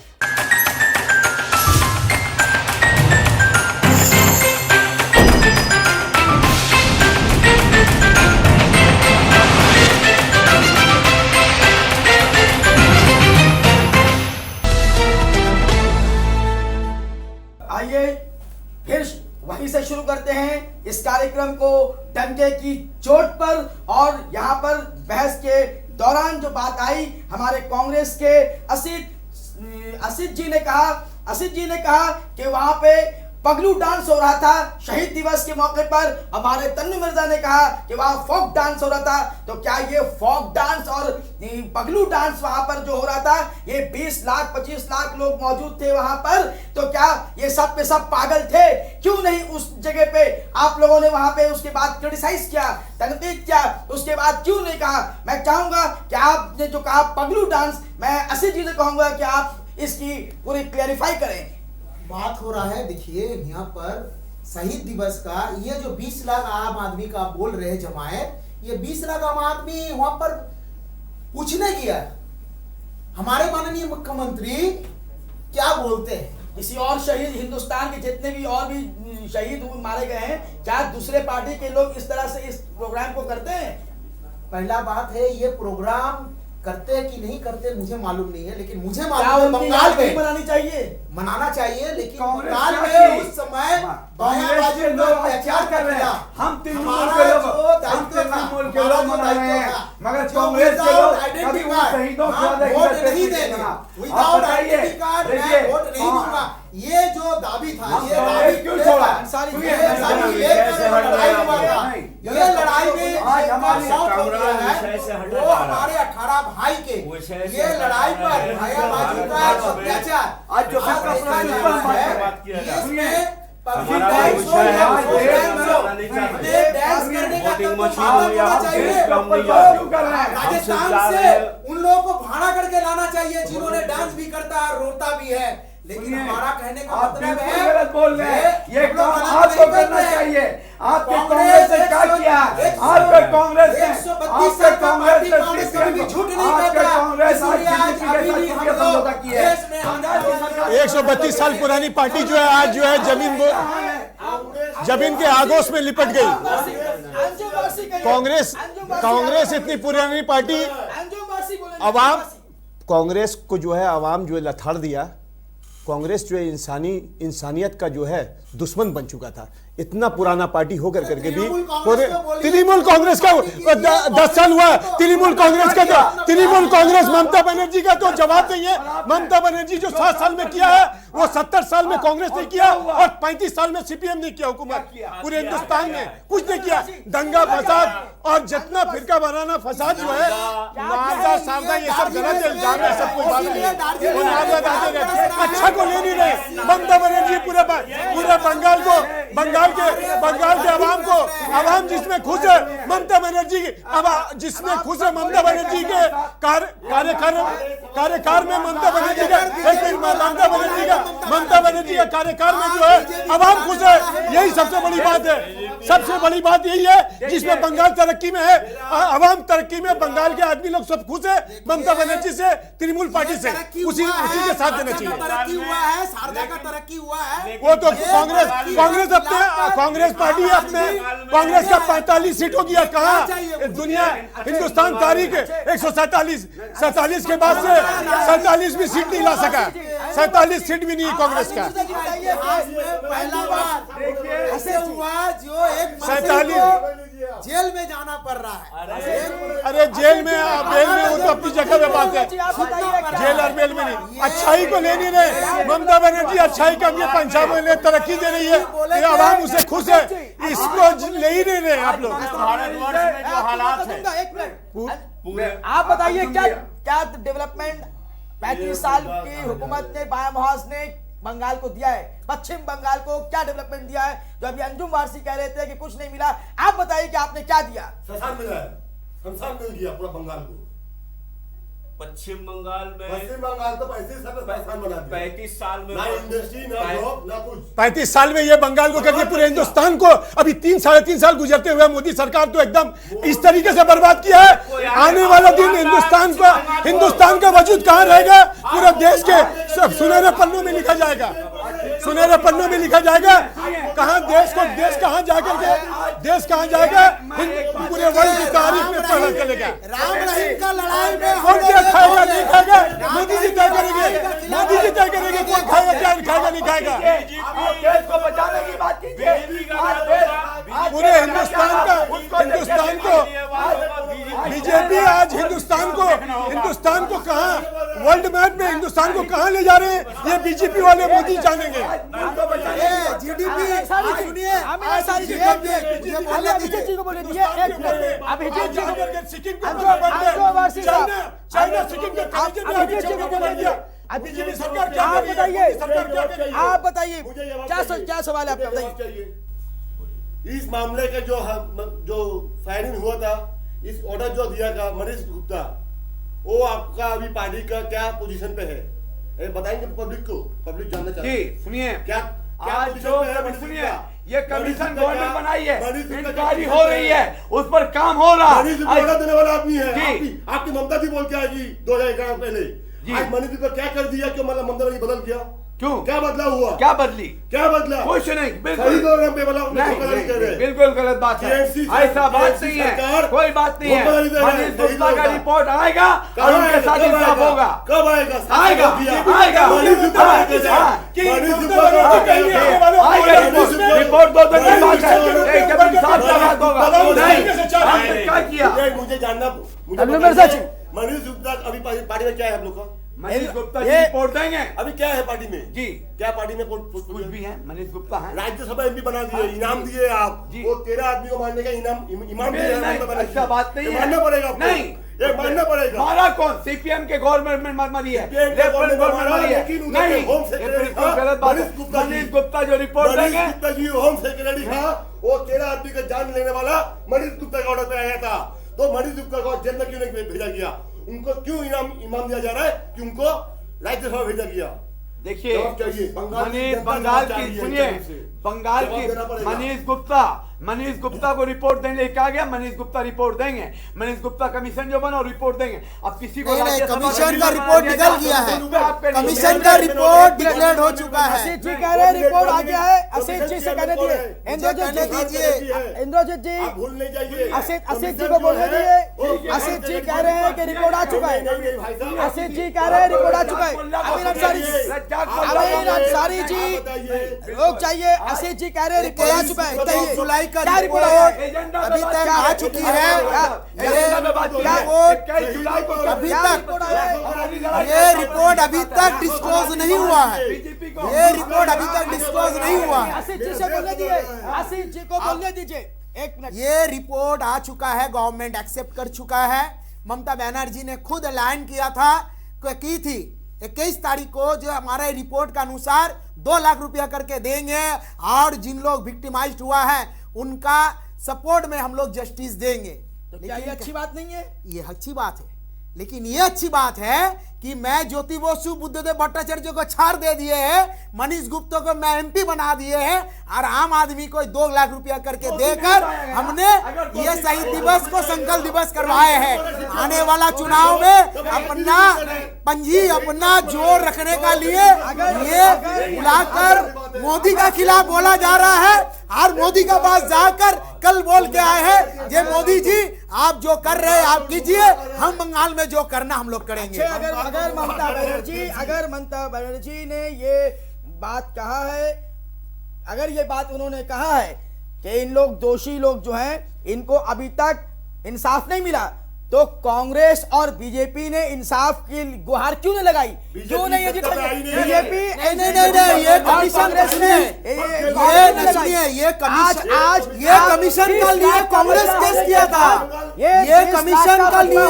आइए फिर वहीं से शुरू करते हैं इस कार्यक्रम को डंके की चोट पर। और यहाँ पर बहस के दौरान जो बात आई, हमारे कांग्रेस के असित जी ने कहा कि वहां पे पगलू डांस हो रहा था शहीद दिवस के मौके पर। हमारे तन्नू मिर्जा ने कहा कि वहां फोक डांस हो रहा था। तो क्या ये फोक डांस और पगलू डांस वहां पर जो हो रहा था, ये 20 लाख 25 लाख लोग मौजूद थे वहां पर, तो क्या ये सब पे सब पागल थे? क्यों नहीं उस जगह पे आप लोगों ने वहां पे उसके बाद क्रिटिसाइज किया, तनकीद किया? उसके बाद क्यों नहीं कहा? मैं चाहूंगा कि आपने जो कहा पगलू डांस, मैं असित जी से कहूंगा कि आप इसकी पूरी क्लैरिफाई करें। बात हो रहा है, देखिए यहाँ पर शहीद दिवस का ये जो 20 लाख आम आदमी का बोल रहे हैं जमायत, ये 20 लाख आम आदमी वहां पर पूछने गया हमारे माननीय मुख्यमंत्री क्या बोलते हैं। किसी और शहीद, हिंदुस्तान के जितने भी और भी शहीद मारे गए हैं, क्या दूसरे पार्टी के लोग इस तरह से इस प्रोग्राम को करते हैं? पहला बात है, ये प्रोग्राम करते कि नहीं करते मुझे मालूम नहीं है, लेकिन मुझे मालूम है बंगाल में मनाना चाहिए, लेकिन बंगाल में उस समय कांग्रेस के लोग अत्याचार कर रहे हैं। हम तृणमूल के लोग मना रहे हैं, मगर कांग्रेस के लोग कभी उन शहीदों को वोट नहीं देंगे। विदाउट आइडेंटिटी कार्ड मैं वोट नहीं दूंगा। ये जो दाबी था, ये दाबी क्यों छोड़ा? ये लड़ाई में आज हमारे वो हमारे 18 भाई के ये लड़ाई पर भैयाबाजी का अत्याचार आज जो राजस्थान से उन लोगों को भाड़ा करके लाना चाहिए जिन्होंने डांस भी करता है, रोता भी है। लेकिन हमारा कहने का मतलब है, गलत बोल रहे हैं। ये काम आपको करना चाहिए। आपके कांग्रेस ने क्या किया? आपके कांग्रेस ने 132 साल पार्टी कांग्रेस कभी झूठ नहीं कहता। इसलिए आज अभी भी हम लोग देश में 132 साल पुरानी पार्टी जो है आज जो है जमीन के आगोश में लिपट गई। कांग्रेस इतनी पुरानी पार्टी, अवाम कांग्रेस को जो है अवाम जो है लथाड़ दिया। कांग्रेस जो है इंसानियत का जो है दुश्मन बन चुका था। इतना पुराना पार्टी होकर करके भी तृणमूल कांग्रेस का 10 साल हुआ। तृणमूल कांग्रेस ममता बनर्जी का तो जवाब नहीं है। ममता बनर्जी जो 7 साल में किया है वो 70 साल में कांग्रेस ने किया और 35 साल में सीपीएम ने किया। हुकूमत पूरे हिंदुस्तान में कुछ नहीं किया। दंगा फसाद और जितना फिरका बनाना फसाद जो है, सावधान, ये सब गलत इल्जाम है। सब कुछ अच्छा को ले नहीं रहे। ममता बनर्जी पूरे बंगाल के अवाम जिसमें खुश है ममता बनर्जी जिसमें खुश है ममता बनर्जी के कार्यक्रम कार्यकाल में ममता बनर्जी का ममता बनर्जी का कार्यकाल में जो है अवाम खुश है, यही सबसे बड़ी बात है। सबसे बड़ी बात यही है जिसमें बंगाल तरक्की में है, अवाम तरक्की में, बंगाल के आदमी लोग सब खुश है ममता बनर्जी से, तृणमूल पार्टी से, उसी के साथ देना चाहिए। तरक्की हुआ है, शारदा का तरक्की हुआ है, वो तो कांग्रेस पार्टी अपने कांग्रेस का 45 सीट हो गया। कहाँ दुनिया हिंदुस्तान तारीख 147 के बाद से 47 भी सीट नहीं ला सका, 47 सीट भी नहीं कांग्रेस का। पहला बार ऐसे हुआ जो एक 47 जेल में जाना पड़ रहा है। अरे जेल में वो तो अपनी जगह पे बात है, जेल और बेल में नहीं। अच्छाई को ले नहीं रहे ममता बनर्जी, अच्छाई का ये पंजाब में तरक्की दे रही है, ये आवाम उसे खुश है, इसको ले ही नहीं रहे आप लोग। भारतवर्ष में जो हालात है, आप बताइए क्या डेवलपमेंट 35 साल की हुकूमत ने, बाया मुहाज ने बंगाल को दिया है, पश्चिम बंगाल को क्या डेवलपमेंट दिया है? जो अभी अंजुम वारसी कह रहे थे कि कुछ नहीं मिला, आप बताइए कि आपने क्या दिया? शमशान मिला है, शमशान मिल गया पूरा बंगाल को। पश्चिम बंगाल में तो 35 साल में ना इंडस्ट्री, ना जॉब, ना कुछ। 35 साल में ये बंगाल को करके पूरे हिंदुस्तान को, अभी 3-3.5 साल गुजरते हुए मोदी सरकार तो एकदम इस तरीके से बर्बाद किया है। आने वाला दिन हिंदुस्तान का वजूद कहाँ रहेगा? पूरे देश के सब सुनहरे पन्नों में लिखा जाएगा, सुनहरे पन्नों में लिखा जाएगा। कहाँ देश कहाँ जाकर के देश कहाँ जाएगा? पूरे वर्ल्ड की तारीख में पढ़ा चलेगा। राम रहीम का लड़ाई में कौन क्या खाएगा नहीं खाएगा, मोदी जी तय करेंगे, मोदी जी तय करेंगे कौन खाएगा क्या खाएगा नहीं खाएगा। देश को बचाने की बात कीजिए, पूरे हिंदुस्तान को बीजेपी आज हिंदुस्तान को कहाँ वर्ल्ड मैप में हिंदुस्तान को कहाँ ले जा रहे हैं, ये बीजेपी वाले मोदी जानेंगे। जीडीपी सुनिए, चाइना सिक्किम के बीजेपी सरकार क्या बताइए, आप बताइए क्या सवाल है आपका, बताइए। इस मामले का जो फायरिंग हुआ था, इस ऑर्डर जो दिया था मनीष गुप्ता, वो आपका अभी पार्टी का क्या पोजीशन पे है, बताएंगे पब्लिक को, पब्लिक जानना चाहती है। सुनिए, क्या आज जो सुनिए, ये कमीशन गवर्नमेंट बनाई है, इंक्वायरी हो रही है, उस पर काम हो रहा है। ऑर्डर देने वाला आदमी है, आपकी ममता जी बोल के आएगी 2011 पहले। आज मनीष जी क्या कर दिया, क्यों मतलब ममता जी बदल गया, क्यों, क्या बदला हुआ, क्या बदली, क्या बदला? कुछ नहीं, बिल्कुल बिल्कुल गलत बात है, ऐसा बात नहीं है, कोई बात नहीं है। मनीष गुप्ता का रिपोर्ट आएगा और उनके साथ इंसाफ होगा। कब आएगा? आएगा रिपोर्ट 2 दिन की बात है, जब इंसाफ का बात होगा। क्या किया मुझे जानना, मनीष गुप्ता अभी पार्टी में क्या है आप लोग का? मनीष गुप्ता जी रिपोर्ट देंगे। अभी क्या है पार्टी में जी, क्या पार्टी में कुछ भी है, मनीष गुप्ता है, राज्यसभा एमपी बना दिए, इनाम दिए आप जी। वो 13 आदमी को मारने का इनाम दिया, ऐसा बात नहीं है, मानना पड़ेगा, नहीं ये मानना पड़ेगा। मारा कौन? सीपीएम के गवर्नमेंट में मरी है, गवर्नमेंट मरी है, नहीं, ये बिल्कुल गलत बात है। मनीष गुप्ता जो रिपोर्ट देंगे, गुप्ता जी होम सेक्रेटरी था, वो 13 आदमी का जान लेने वाला मनीष गुप्ता का ऑर्डर पे आया था, तो मनीष गुप्ता को जेल में क्यों नहीं भेजा गया? उनको क्यों इनाम दिया जा रहा है कि उनको राज्यसभा भेजा गया? देखिए, बंगाल की सुनिए, बंगाल की मनीष गुप्ता को रिपोर्ट देने कहा गया, मनीष गुप्ता रिपोर्ट देंगे, मनीष गुप्ता कमीशन जो बना रिपोर्ट देंगे। अब किसी को कमीशन का रिपोर्ट निकल गया है, कमीशन का रिपोर्ट डिक्लेयर हो चुका है। असित जी कह रहे हैं रिपोर्ट आ गया है, असित जी से कहने दीजिए, इंद्रजीत जी भूल नहीं जाइए, असित जी को बोलने दीजिए। असित जी कह रहे हैं कि रिपोर्ट आ चुका है, असित जी कह रहे हैं रिपोर्ट आ चुका है। अमीन अंसारी जी लोग चाहिए, असित जी कह रहे हैं रिपोर्ट आ चुका है, जुलाई का क्या रिपोर्ट अभी तक आ चुकी है, ये रिपोर्ट अभी तक डिस्क्लोज नहीं हुआ है, ये रिपोर्ट अभी तक डिस्क्लोज नहीं हुआ है। आशीष जी से बोलने दीजिए, आशीष जी को बोलने दीजिए, एक मिनट। ये रिपोर्ट आ चुका है, गवर्नमेंट एक्सेप्ट कर चुका है। ममता बनर्जी ने खुद ऐलान किया था, की थी 21 तारीख को, जो हमारे रिपोर्ट के अनुसार 2 लाख रुपया करके देंगे और जिन लोग विक्टिमाइज्ड हुआ है उनका सपोर्ट में हम लोग जस्टिस देंगे। तो क्या ये अच्छी बात नहीं है? ये अच्छी बात है, लेकिन ये अच्छी बात है कि मैं ज्योति बसु बुद्धदेव भट्टाचार्य को छाड़ दे दिए हैं, मनीष गुप्ता को मैं एमपी बना दिए हैं और आम आदमी को 2 लाख रुपया करके देकर हमने ये शहीद दिवस को संकल्प दिवस करवाए हैं। आने वाला चुनाव में अपना पंजी, अपना जोर रखने का लिए ये बुलाकर मोदी का खिलाफ बोला जा रहा है और मोदी के पास जाकर कल बोल के आए हैं, ये मोदी जी आप जो कर रहे हैं आप कीजिए, हम बंगाल में जो करना हम लोग करेंगे। अगर ममता बनर्जी ने ये बात कहा है, अगर ये बात उन्होंने कहा है कि इन लोग दोषी लोग जो हैं इनको अभी तक इंसाफ नहीं मिला, तो कांग्रेस और बीजेपी ने इंसाफ की गुहार क्यों नहीं लगाई? क्यों नहीं? बीजेपी नहीं, ये कमीशन ये कमीशन का लिए कांग्रेस केस किया था, ये कमीशन का लिए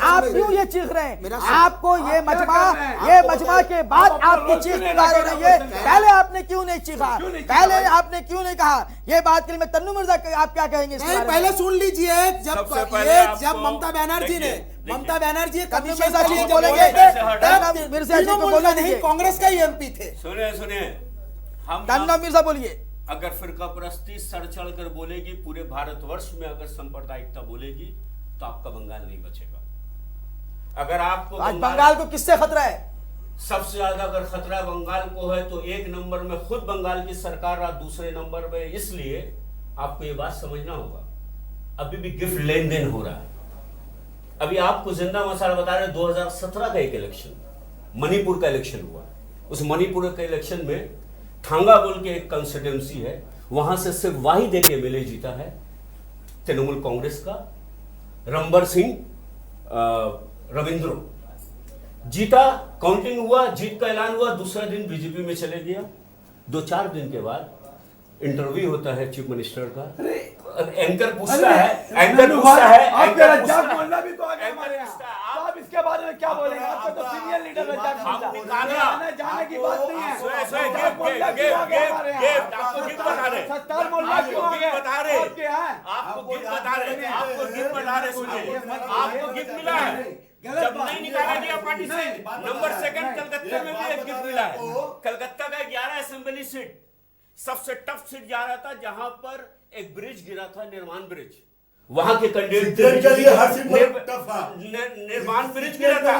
आप क्यों ये चीख रहे हैं? आपको ये मजमा के बाद आपकी चीख पुकार हो रही है, पहले आपने क्यों नहीं चीखा? पहले आपने क्यों नहीं कहा? ये बात के लिए मैं तन्नू मिर्जा आप क्या कहेंगे? पहले सुन लीजिए, जब ममता बनर्जी ने कमीशन का लिए बोलेंगे तृणमूल नहीं कांग्रेस का ही एमपी थे। सुनिए हम तन्नू मिर्जा बोलिए। अगर फिरका परस्ती सर चढ़ कर बोलेगी, पूरे भारतवर्ष में अगर सांप्रदायिकता बोलेगी, तो आपका बंगाल नहीं बचेगा। अगर आपको आज बंगाल को किससे खतरा है? सबसे ज्यादा अगर खतरा बंगाल को है तो 1 नंबर में खुद बंगाल की सरकार और दूसरे नंबर में, इसलिए आपको ये बात समझना होगा, अभी भी गिफ्ट लेन देन हो रहा है। अभी आपको जिंदा मसाला बता रहे, 2017 का एक इलेक्शन, मणिपुर का इलेक्शन हुआ। उस मणिपुर के इलेक्शन में थांगा बोल के एक कंस्टिट्यूंसी है, वहां से सिर्फ वाहिद एक एमएलए जीता है तृणमूल कांग्रेस का, रंबर सिंह रविंद्रो जीता। काउंटिंग हुआ, जीत का ऐलान हुआ, दूसरा दिन बीजेपी में चले गया। 2-4 दिन के बाद इंटरव्यू होता है चीफ मिनिस्टर का, एंकर पूछता है आप बोलना भी तो आगे हमारे यहाँ, आप इसके बारे में क्या बोलेंगे? आपका तो सीनियर लीडर है, जाने की बात नहीं है। आपको गिफ्ट बता रहे, सुनिए आपको गिफ्ट मिला है, जब नहीं निकाला गया पार्टी से, नंबर 2 कलकत्ता में भी एक गिफ्ट मिला है। कलकत्ता का 11 असेंबली सीट, सबसे टफ सीट जा रहा था, जहां पर एक ब्रिज गिरा था, निर्माण ब्रिज, वहां के कैंडिडेट निर्माण ब्रिज गिरा था।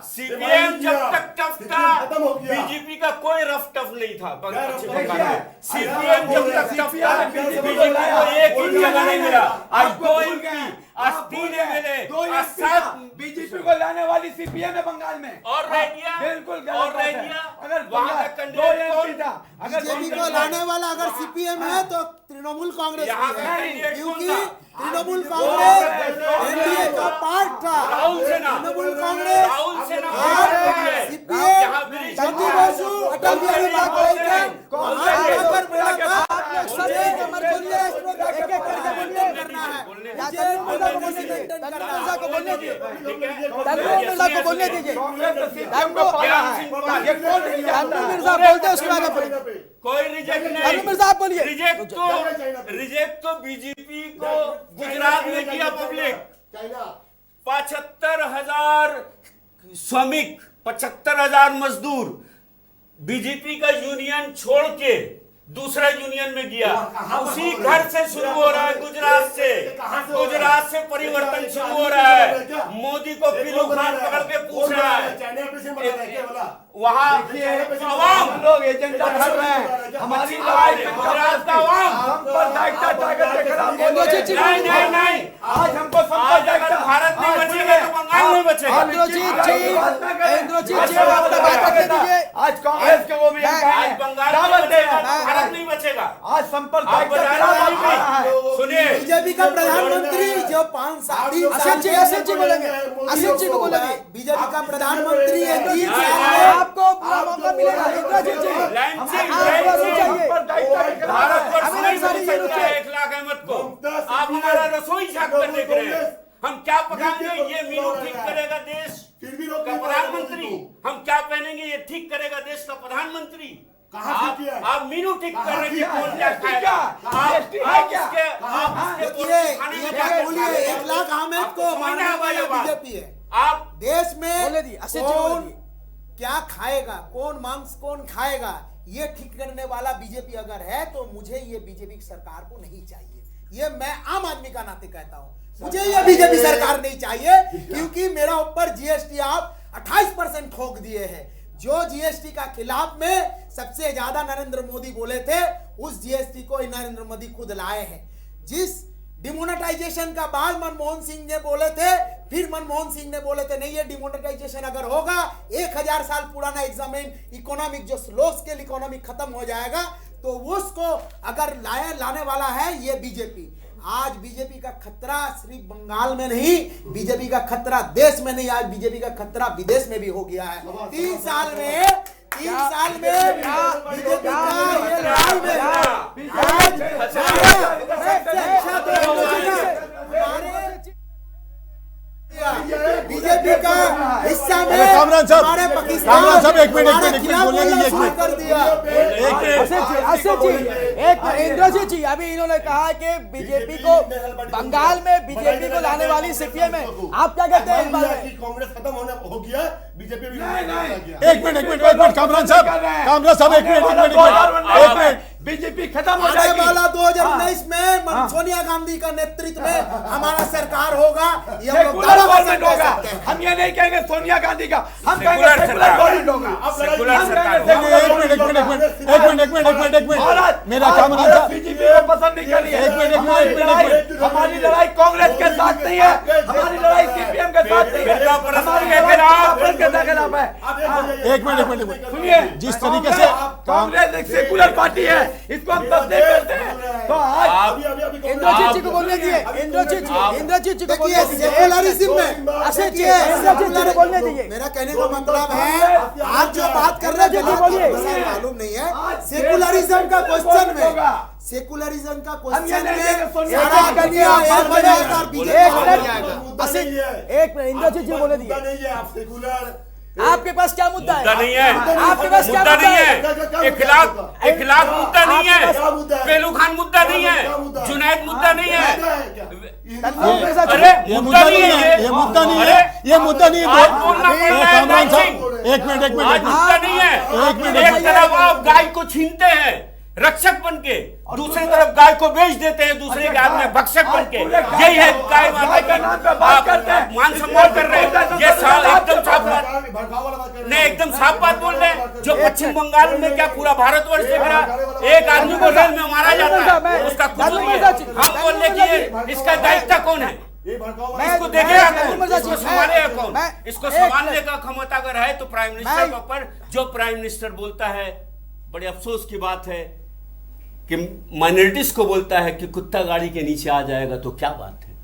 सीपीएम जब तक टफ था, बीजेपी का कोई रफ टफ नहीं था पश्चिम बंगाल में। सीपीएम जब तक टफ था, बीजेपी को एक ही जगह नहीं मिला। आज 2 एमपी, आज 3 एमएलए, आज 7 बीजेपी को लाने वाली सीपीएम है बंगाल में, और रह गया, बिल्कुल और रह गया। अगर वहां का कैंडिडेट कौन था? बीजेपी को लाने वाला अगर सीपीएम है तो तृणमूल कांग्रेस है, क्योंकि तृणमूल कांग्रेस एनडीए का पार्ट था। तृणमूल कांग्रेस और सीपीएम, ज्योति बसु, अटल बिहारी वाजपेयी बोलने दीजिए, बोलते उसके बाद कोई रिजेक्ट नहीं। रिजेक्ट तो बीजेपी को गुजरात में किया पब्लिक। 75,000 श्रमिक, 75,000 मजदूर बीजेपी का यूनियन छोड़ के दूसरा यूनियन में गया। उसी घर से शुरू हो रहा है, गुजरात से परिवर्तन शुरू हो रहा है। मोदी को पीलू खान पकड़ के पूछ रहा है, वहाँ आवाम लोग एजेंडा कर रहे हैं, हमारी लड़ाई में गुजरात का आवाम नहीं, आज हमको भारत नहीं बचेगा तो बंगाल नहीं बचेगा। आज कांग्रेस के वो भी आज बंगाल नहीं बचेगा तो भारत नहीं बचेगा। आज संपर्क सुनिए, बीजेपी का प्रधानमंत्री जो 5 साल असित जी को बोलेंगे, बीजेपी का प्रधानमंत्री है, 3 साल में आपको मौका मिलेगा। भारतवर्ष नहीं बच सकता है 1 लाख अहमद को। आप हमारा रसोई झाक कर देख रहे हैं, हम क्या पकाएंगे ये मीनू ठीक करेगा देश का प्रधानमंत्री। हम क्या पहनेंगे ये ठीक करेगा देश का प्रधानमंत्री। आप मीनू ठीक कर रहे हैं, कौन क्या खाएगा? आप इसके बोलिए 1 लाख आम है, देश को मारने वाला बीजेपी है। आप देश में बोले दी, असित जी बोले कौन दी। क्या खाएगा, कौन मांस कौन खाएगा, ये ठीक करने वाला बीजेपी अगर है तो मुझे ये बीजेपी की सरकार को नहीं चाहिए। ये मैं आम आदमी का नाते कहता हूं, मुझे ये बीजेपी सरकार नहीं चाहिए, क्योंकि मेरा ऊपर जीएसटी आप 28% ठोक दिए हैं। जो जीएसटी का खिलाफ में सबसे ज्यादा नरेंद्र मोदी बोले थे, उस जीएसटी को नरेंद्र मोदी खुद लाए हैं। जिस डिमोनेटाइजेशन का बात मनमोहन सिंह ने बोले थे, फिर मनमोहन सिंह ने बोले थे नहीं ये डिमोनेटाइजेशन अगर होगा 1000 साल पुराना एग्जामिन इकोनॉमिक जो स्लो स्केल इकोनॉमिक खत्म हो जाएगा, तो उसको अगर लाने वाला है ये बीजेपी। आज बीजेपी का खतरा सिर्फ बंगाल में नहीं, बीजेपी का खतरा देश में नहीं, आज बीजेपी का खतरा विदेश में भी हो गया है। 3 साल में बीजेपी का ये लड़ाई में आज सबसे अच्छा बीजेपी का हिस्सा में कामरान साहब, हमारे कामरान पाकिस्तान साहब, एक मिनट बोलने दीजिए, एक मिनट। कर दिया। असित जी एक इंद्रजीत जी, अभी इन्होंने कहा कि बीजेपी को बंगाल में बीजेपी को लाने वाली सीपीएम है, आप क्या कहते हैं इस बारे में? कांग्रेस खत्म होने हो गया, बीजेपी भी एक मिनट कामरान साहब, एक मिनट बीजेपी खत्म हो आने जाएगी। वाला 2019 में सोनिया गांधी का नेतृत्व में हमारा सरकार होगा, ये हम लोग सेकुलर दावा गवर्नमेंट कर होगा। सकते हैं। हम ये नहीं कहेंगे सोनिया गांधी का, हम सेकुलर कहेंगे सेकुलर सरकार। गवर्नमेंट होगा। सेकुलर सरकार एक मिनट मेरा कामरान साहब, बीजेपी को पसंद नहीं करी है। हमारी लड़ाई कांग्रेस के साथ नहीं है, हमारी लड़ाई सीपीएम के साथ नहीं है, हमारी लड़ाई कांग्रेस के खिलाफ है। एक मिनट सुनिए, जिस तरीके से कांग्रेस एक सेकुलर पार्टी है, इसको हम तस्दीक करते हैं। तो आज इंद्रजीत जी को बोलने दिए, इंद्रजीत जी को बोलने देखिए दीजिए। सेकुलरिज्म में असित जी इंद्रजीत जी को बोलने दीजिए। मेरा कहने का मतलब है आज जो बात कर रहे हैं बोलिए। मालूम नहीं है। सेकुलरिज्म का क्वेश्चन में, सेकुलरिज्म का क्वेश्चन में सारा दुनिया एक हो जाएगा और बीजेपी हो जाएगा। असित एक मिनट इंद्रजीत जी को बोलने दीजिए। नहीं है, आप सेकुलर आपके पास क्या मुद्दा है? मुद्दा नहीं है, आपके पास क्या मुद्दा मुद्दा नहीं है? है, इखलाक मुद्दा नहीं है, पेलू खान मुद्दा नहीं है, जुनैद मुद्दा नहीं है। अरे ये मुद्दा नहीं है, ये मुद्दा नहीं है, ये मुद्दा नहीं है। आज बोलना पड़ रहा है कामरान साहब, सिंह। एक मिनट आज मुद्दा नहीं है। एक मिनट। एक तरफ आप गाय को छीनते हैं रक्षक बन के, दूसरी तरफ गाय को बेच देते हैं दूसरे के हाथ में भक्षक बन के। यही है गाय माता की आप मान सम्मान कर रहे हैं। ये एकदम साफ बात नहीं, एकदम साफ बात बोल रहे हैं। जो पश्चिम बंगाल में क्या पूरा भारतवर्ष देख रहा है, एक आदमी को रेल में मारा जाता है, उसका कुछ नहीं है। हम बोलने की इसका दायित्व कौन है? इसको देखेगा कौन? इसको संभालेगा कौन? इसको संभालने का क्षमता अगर है तो प्राइम मिनिस्टर के ऊपर, जो प्राइम मिनिस्टर बोलता है, बड़े अफसोस की बात है कि माइनॉरिटीज को बोलता है कि कुत्ता गाड़ी के नीचे आ जाएगा, तो क्या बात है?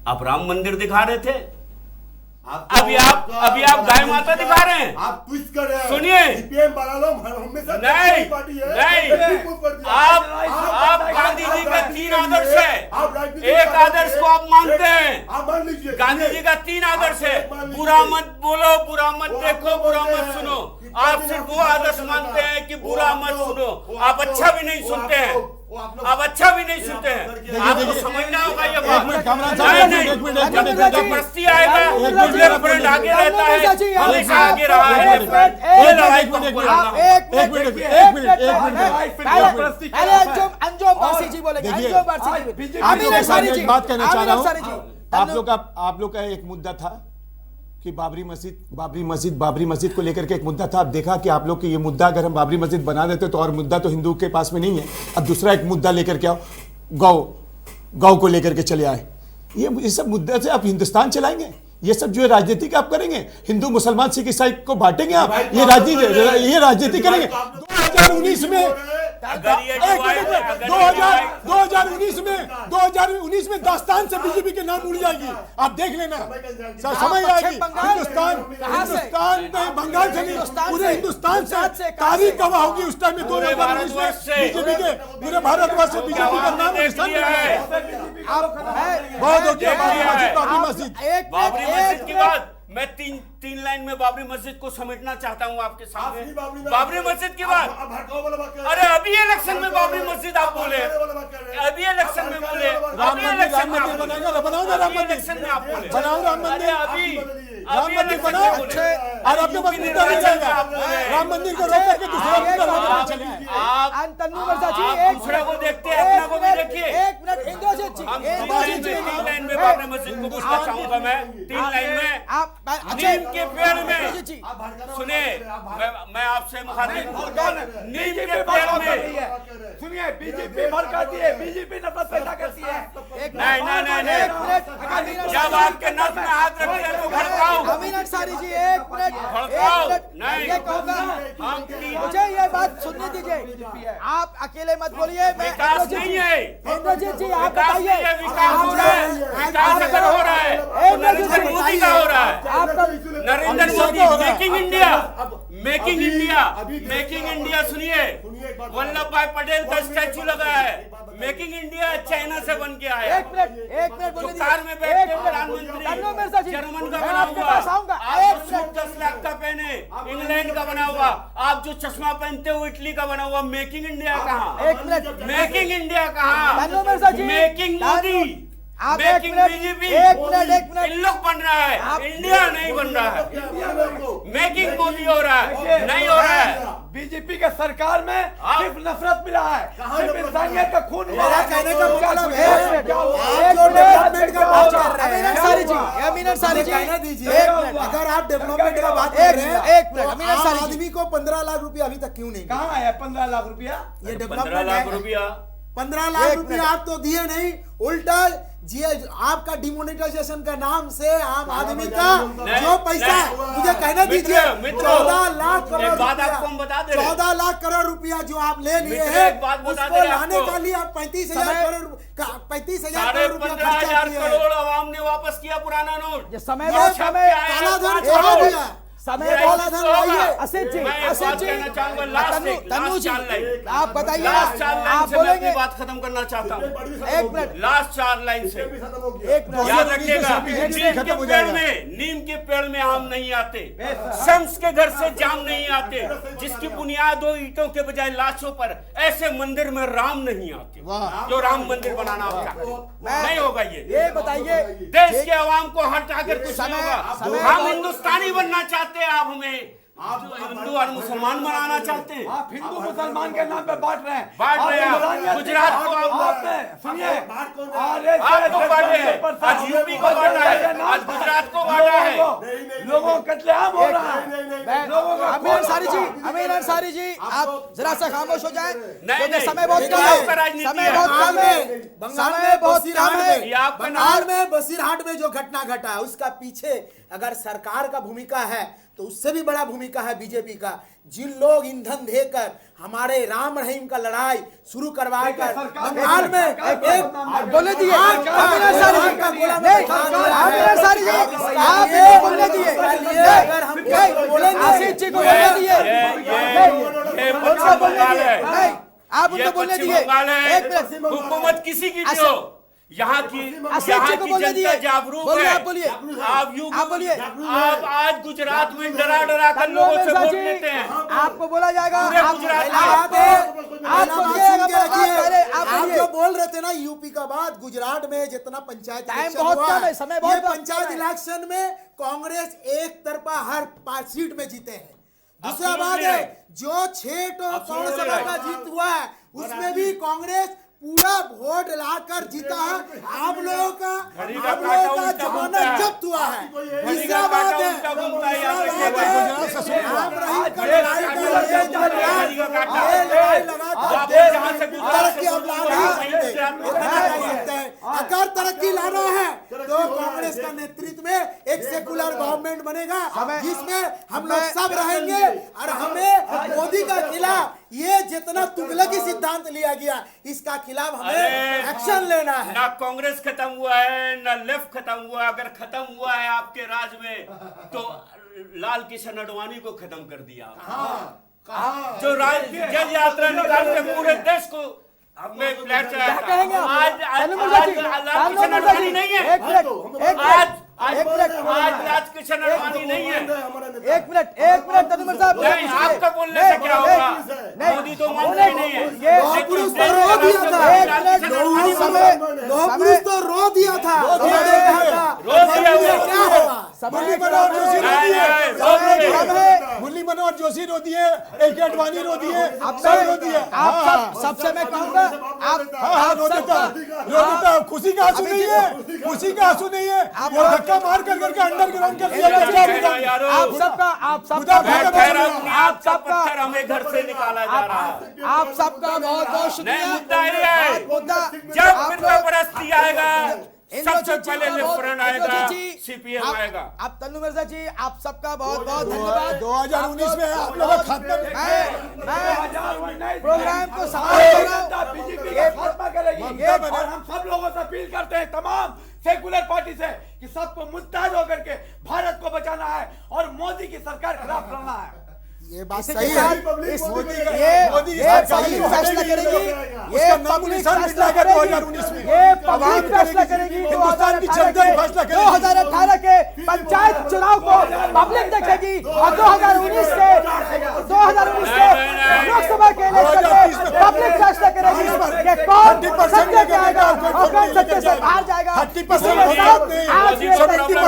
आप राम मंदिर दिखा रहे थे, अभी आप गाय माता दिखा रहे हैं। आप ट्विस्ट कर रहे हैं। सुनिए, सीपीएम वाला लोग हमेशा नहीं पार्टी है। नहीं, आप गांधी जी का 3 आदर्श है, एक आदर्श को आप मानते हैं। आप मान लीजिए गांधी जी का 3 आदर्श है, बुरा मत बोलो, बुरा मत देखो, बुरा मत सुनो। आप सिर्फ वो आदर्श मानते हैं कि बुरा मत सुनो, आप अच्छा भी नहीं सुनते हैं, आप अच्छा भी नहीं सुनते हैं। आपको समझना होगा ये बात। जबरदस्ती आएगा, लेफ्ट फ्रंट आगे रहता है, हमेशा आगे रहा है। ये लड़ाई को पहले अंजुम बासी जी बोलेंगे। अंजुम बासी जी, आमिर अंसारी जी, एक बात कहना चाह रहा आमिर अंसारी जी। हूँ। आप लोग का एक मुद्दा था कि बाबरी मस्जिद को लेकर के एक मुद्दा था। अब देखा कि आप लोग के ये मुद्दा, अगर हम बाबरी मस्जिद बना देते तो और मुद्दा तो हिंदू के पास में नहीं है। अब दूसरा एक मुद्दा लेकर के आओ, गौ को लेकर के चले आए। ये सब मुद्दे से आप हिंदुस्तान चलाएंगे? ये सब जो है राजनीति आप करेंगे? हिंदू मुसलमान सिख ईसाई को बांटेंगे आप? ये राजनीति करेंगे? 2019 में 2019 में दास्तान से बीजेपी के नाम उड़ जाएगी, आप देख लेना, समझ आएगी। हिंदुस्तान नहीं, बंगाल से नहीं, पूरे हिंदुस्तान से तारीख गवाह होगी उस टाइम में। 2019 में बीजेपी के पूरे भारतवर्ष से बीजेपी का नाम निशान है। बहुत हो गया। बाबरी मस्जिद बाबरी मस्जिद की बात मैं तीन लाइन में बाबरी मस्जिद को समेटना चाहता हूँ आपके सामने। बाबरी बाबरी मस्जिद की बात, अरे अभी इलेक्शन में बाबरी मस्जिद आप बोले, अभी इलेक्शन में बोले, अभी इलेक्शन में आप बोले, अभी इलेक्शन में आप बोले, बनाओ राम मंदिर, अभी मंदिर बनाओ। और आपके पास मुद्दा नहीं चलेगा, राम मंदिर को रोक करके दूसरे मुद्दा लगाना चलेगा। आप तन्नू मिर्जा जी एक दूसरे को देखते हैं, अपना को भी देखिए। एक मिनट इंद्रजीत जी, हम तीन लाइन में बाबरी मस्जिद को पूछना चाहूंगा मैं, 3 लाइन में आप नीम के पेड़ में, सुने मैं आपसे मुखातिब, नीम के पेड़ में सुनिए, बीजेपी भड़काती है, बीजेपी नफरत पैदा करती है। नहीं, जब आपके नस में हाथ रखते हैं तो भड़काओ, अमीन अंसारी जी एक मिनट भड़काओ नहीं। ये कहूंगा, मुझे ये बात सुनने दीजिए, आप अकेले मत बोलिए। विकास नहीं है, इंद्रजीत जी आप विकास नहीं बताइए, है, विकास हो रहा है, विकास अगर हो रहा है तो नरेंद्र मोदी का हो रहा है। Narendra Modi making India, making India, making India. सुनिए, वल्लभ भाई पटेल का स्टैचू लगा है, मेकिंग इंडिया चाइना से बन के आया। एक मिनट बोलिए, कार में बैठ के प्रधानमंत्री जर्मन का बना हुआ, आप सूट 10 लाख का पहने, इंग्लैंड का बना हुआ, आप जो चश्मा पहनते हो इटली का बना हुआ। मेकिंग इंडिया कहाँ? एक मिनट, मेकिंग इंडिया कहाँ? जी मेकिंग मोदी, आप मेकिंग बीजेपी, एक मिनट इन लोग बन रहा है, इंडिया नहीं बन रहा है। मेकिंग मोदी हो रहा है, नहीं हो रहा है। बीजेपी के सरकार में सिर्फ नफरत मिला है, सिर्फ इंसानियत का खून मिला है। कहने का मतलब है आप जो डेवलपमेंट का बात कर रहे हैं, अमीन अंसारी जी कहना दीजिए, एक मिनट, अगर आप डेवलपमेंट का बात कर रहे हैं, एक मिनट, अमीन अंसारी जी आदमी को 15 लाख रुपया अभी तक क्यों नहीं? कहाँ है 15 लाख रुपया? ये 15 डेवलपमेंट लाख है। रुपया, 15 लाख रुपया आप तो दिए नहीं, उल्टा जी आपका डिमोनेटाइजेशन का नाम से आम आदमी का जो पैसा है, मुझे कहना दीजिए, 14 लाख करोड़ रुपया, 14 लाख करोड़ रुपया जो आप ले लिए हैं, उसको लाने का लिए आप 35,000 करोड़ 35,000 करोड़ रुपया खर्चा 15,000 किए। करोड़ आवाम ने वापस किया पुराना नोट। समय काला धन छोड़ा दिया, समय काला धन लाइए। असित जी, मैं एक असित बात जी, कहना चाहूंगा, लास्ट एक, तन्नू लास्ट जी, 4 लाइन, आप बताइए, लास्ट 4 लाइन आप से मैं अपनी बोलेंगे, बात खत्म करना चाहता हूँ। एक मिनट, लास्ट 4 लाइन से एक मिनट, याद रखिएगा, नीम खत्म के हो पेड़ जाएगा। में, नीम के पेड़ में आम नहीं आते, शम्स के घर से जाम नहीं आते, जिसकी बुनियाद हो ईंटों के बजाय लाशों पर, ऐसे मंदिर में राम नहीं आते। जो राम मंदिर बनाना आप चाहते हैं, नहीं होगा ये बताइए, देश के अवाम को हटाकर कुछ नहीं होगा। हम हिंदुस्तानी बनना चाहते हैं, आप हमें हिंदू और मुसलमान बनाना चाहते हैं। आप हिंदू मुसलमान के नाम पे बांट रहे हैं, गुजरात को आप सुनिए, आपको बांटे हैं, आज यूपी को बांटा है, आज गुजरात को बांटा है। लोगों का कत्लेआम हो रहा है, लोगों का अमीन अंसारी जी, आप जरा सा खामोश हो जाएं, क्योंकि समय बहुत नहीं, कम आपका है, राजनीति समय है। बहुत कम है, बंगाल समय में बहुत कम है। ये आपका बंगाल में बसीरहाट में जो घटना घटा है, उसका पीछे अगर सरकार का भूमिका है तो उससे भी बड़ा भूमिका है बीजेपी का। जिन लोग ईंधन देकर हमारे राम रहीम का लड़ाई शुरू करवा कर बंगाल में एक बोले दिए, अमीन अंसारी जी, का गोला नहीं, अमीन अंसारी जी, आप इनको बोलने दिए, अगर हम बोलेंगे आसिफ जी को बोलने दिए, ये उनको बोलने बंगाल दिए, है, नहीं, आप ये उनको बोलने पश्चिम दिए, बंगाल है, एक मिनट, हुकूमत किसी की भी हो, यहाँ की बोलने दिए, जनता जागरूक बोलिए, है। आप बोलिए, आप बोलिए, आप आज गुजरात में डरा कर लोगों से वोट लेते हैं। आपको बोला जाएगा, पूरे गुजरात आप जो बोल रहे थे ना यूपी का बात, गुजरात में जितना पंचायत टाइम इलेक्शन बहुत हुआ कम है, समय बहुत ये कम पंचायत है। इलेक्शन में कांग्रेस एक तरफा हर 5 सीट में जीते हैं। दूसरा सुन बात ले है, रहे। जो 6 सुन ले पौरसभा रहे। का जीत हुआ है उसमें भी कांग्रेस पूरा वोट लाकर जीता है। आप लोगों का जमानत जब्त हुआ है। तीसरा बात है, अगर तरक्की लाना है तो कांग्रेस का नेतृत्व में एक सेकुलर गवर्नमेंट बनेगा जिसमें हम लोग सब रहेंगे और हमें मोदी का खिलाफ ये जितना तुगलकी सिद्धांत लिया गया इसका खिलाफ हमें एक्शन लेना है। ना कांग्रेस खत्म हुआ है ना लेफ्ट खत्म हुआ है। अगर खत्म हुआ है आपके राज में तो लाल किशन आडवाणी को खत्म कर दिया। जो जल यात्रा निकाल के पूरे देश को हमें फ्लैट क्या कहेंगे आप? आज तन्नू मिर्जा जी, लाल किशन आडवाणी नहीं है। एक मिनट, आज राज किशन अडवाणी नहीं है। एक मिनट तनुमर साहब, नहीं, आपका बोलने से क्या होगा? मोदी तो मंत्री नहीं है। ये पुरुष तो रो दिया था, पुरुष तो रो दिया था, क्या हुआ? मुरली मनोहर जोशी रो दिए, मुरली मनोहर जोशी रो दिए, एक अडवाणी रो दिए, सब रो दिए। आप सबसे मैं कहूंगा, आप रो देता, खुशी का आंसू नहीं है, खुशी का आंसू नहीं है, वो धक्का मार कर करके अंडरग्राउंड कर दिया। आप सबका हमें घर से निकाला जा रहा है। आप सबका बहुत बहुत शुक्रिया। नहीं, मुद्दा ये है, मुद्दा जब फिर परस्ती आएगा, सबसे इंद्रजीत जी पहले का बहुत- लेफ्टिनेंट आएगा, इंद्रजीत जी, सीपीएम आप- आएगा। आप तन्नू मिर्जा जी, आप सबका बहुत बहुत धन्यवाद। 2019 में आप लोग खात्मा मैं प्रोग्राम को समाप्त कर रहा हूं। बीजेपी का खात्मा करेगी और हम सब लोगों से अपील करते हैं, तमाम सेकुलर पार्टी से, कि सबको मुत्तहद होकर के भारत को बचाना है और मोदी की सरकार के खिलाफ लड़ना है। ये बात इसी सही के है। साथ ये पब्लिक फैसला करेगी, ये पब्लिक फैसला करेगी, ये पब्लिक फैसला करेगी। 2018 के पंचायत चुनाव को पब्लिक देखेगी और 2019 से लोकसभा के इलेक्शन में पब्लिक फैसला करेगी कि कौन सत्य पे आएगा और कौन सत्य से बाहर जाएगा। आज ये खत्म कर दिया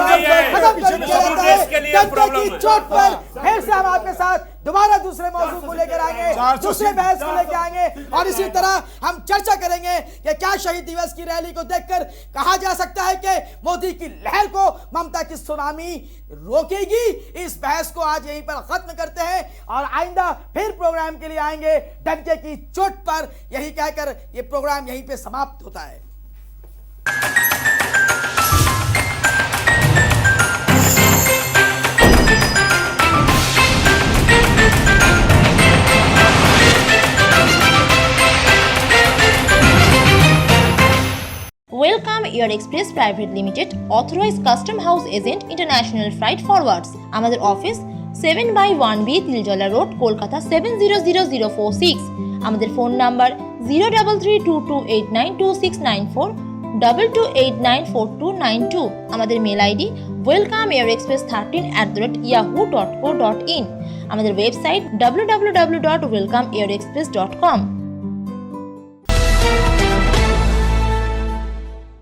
जाता है। जनता की चोट पर फिर से हम आपके साथ दोबारा दूसरे मौजू को लेकर आएंगे, दूसरे बहस को लेकर आएंगे और इसी तरह हम चर्चा करेंगे कि क्या शहीद दिवस की रैली को देखकर कहा जा सकता है कि मोदी की लहर को ममता की सुनामी रोकेगी। इस बहस को आज यहीं पर खत्म करते हैं और आइंदा फिर प्रोग्राम के लिए आएंगे डंके की चोट पर। यही कहकर ये प्रोग्राम यहीं पे समाप्त होता है। Welcome Air Express Private Limited, authorized custom house agent, international freight forwards. আমাদের office 7/1B Tiljala road, Kolkata 700046। আমাদের ফোন নাম্বার 03322892694 22894292। আমাদের মেল আইডি welcomeairexpress13@yahoo.co.in। আমাদের ওয়েবসাইট www.welcomeairexpress.com।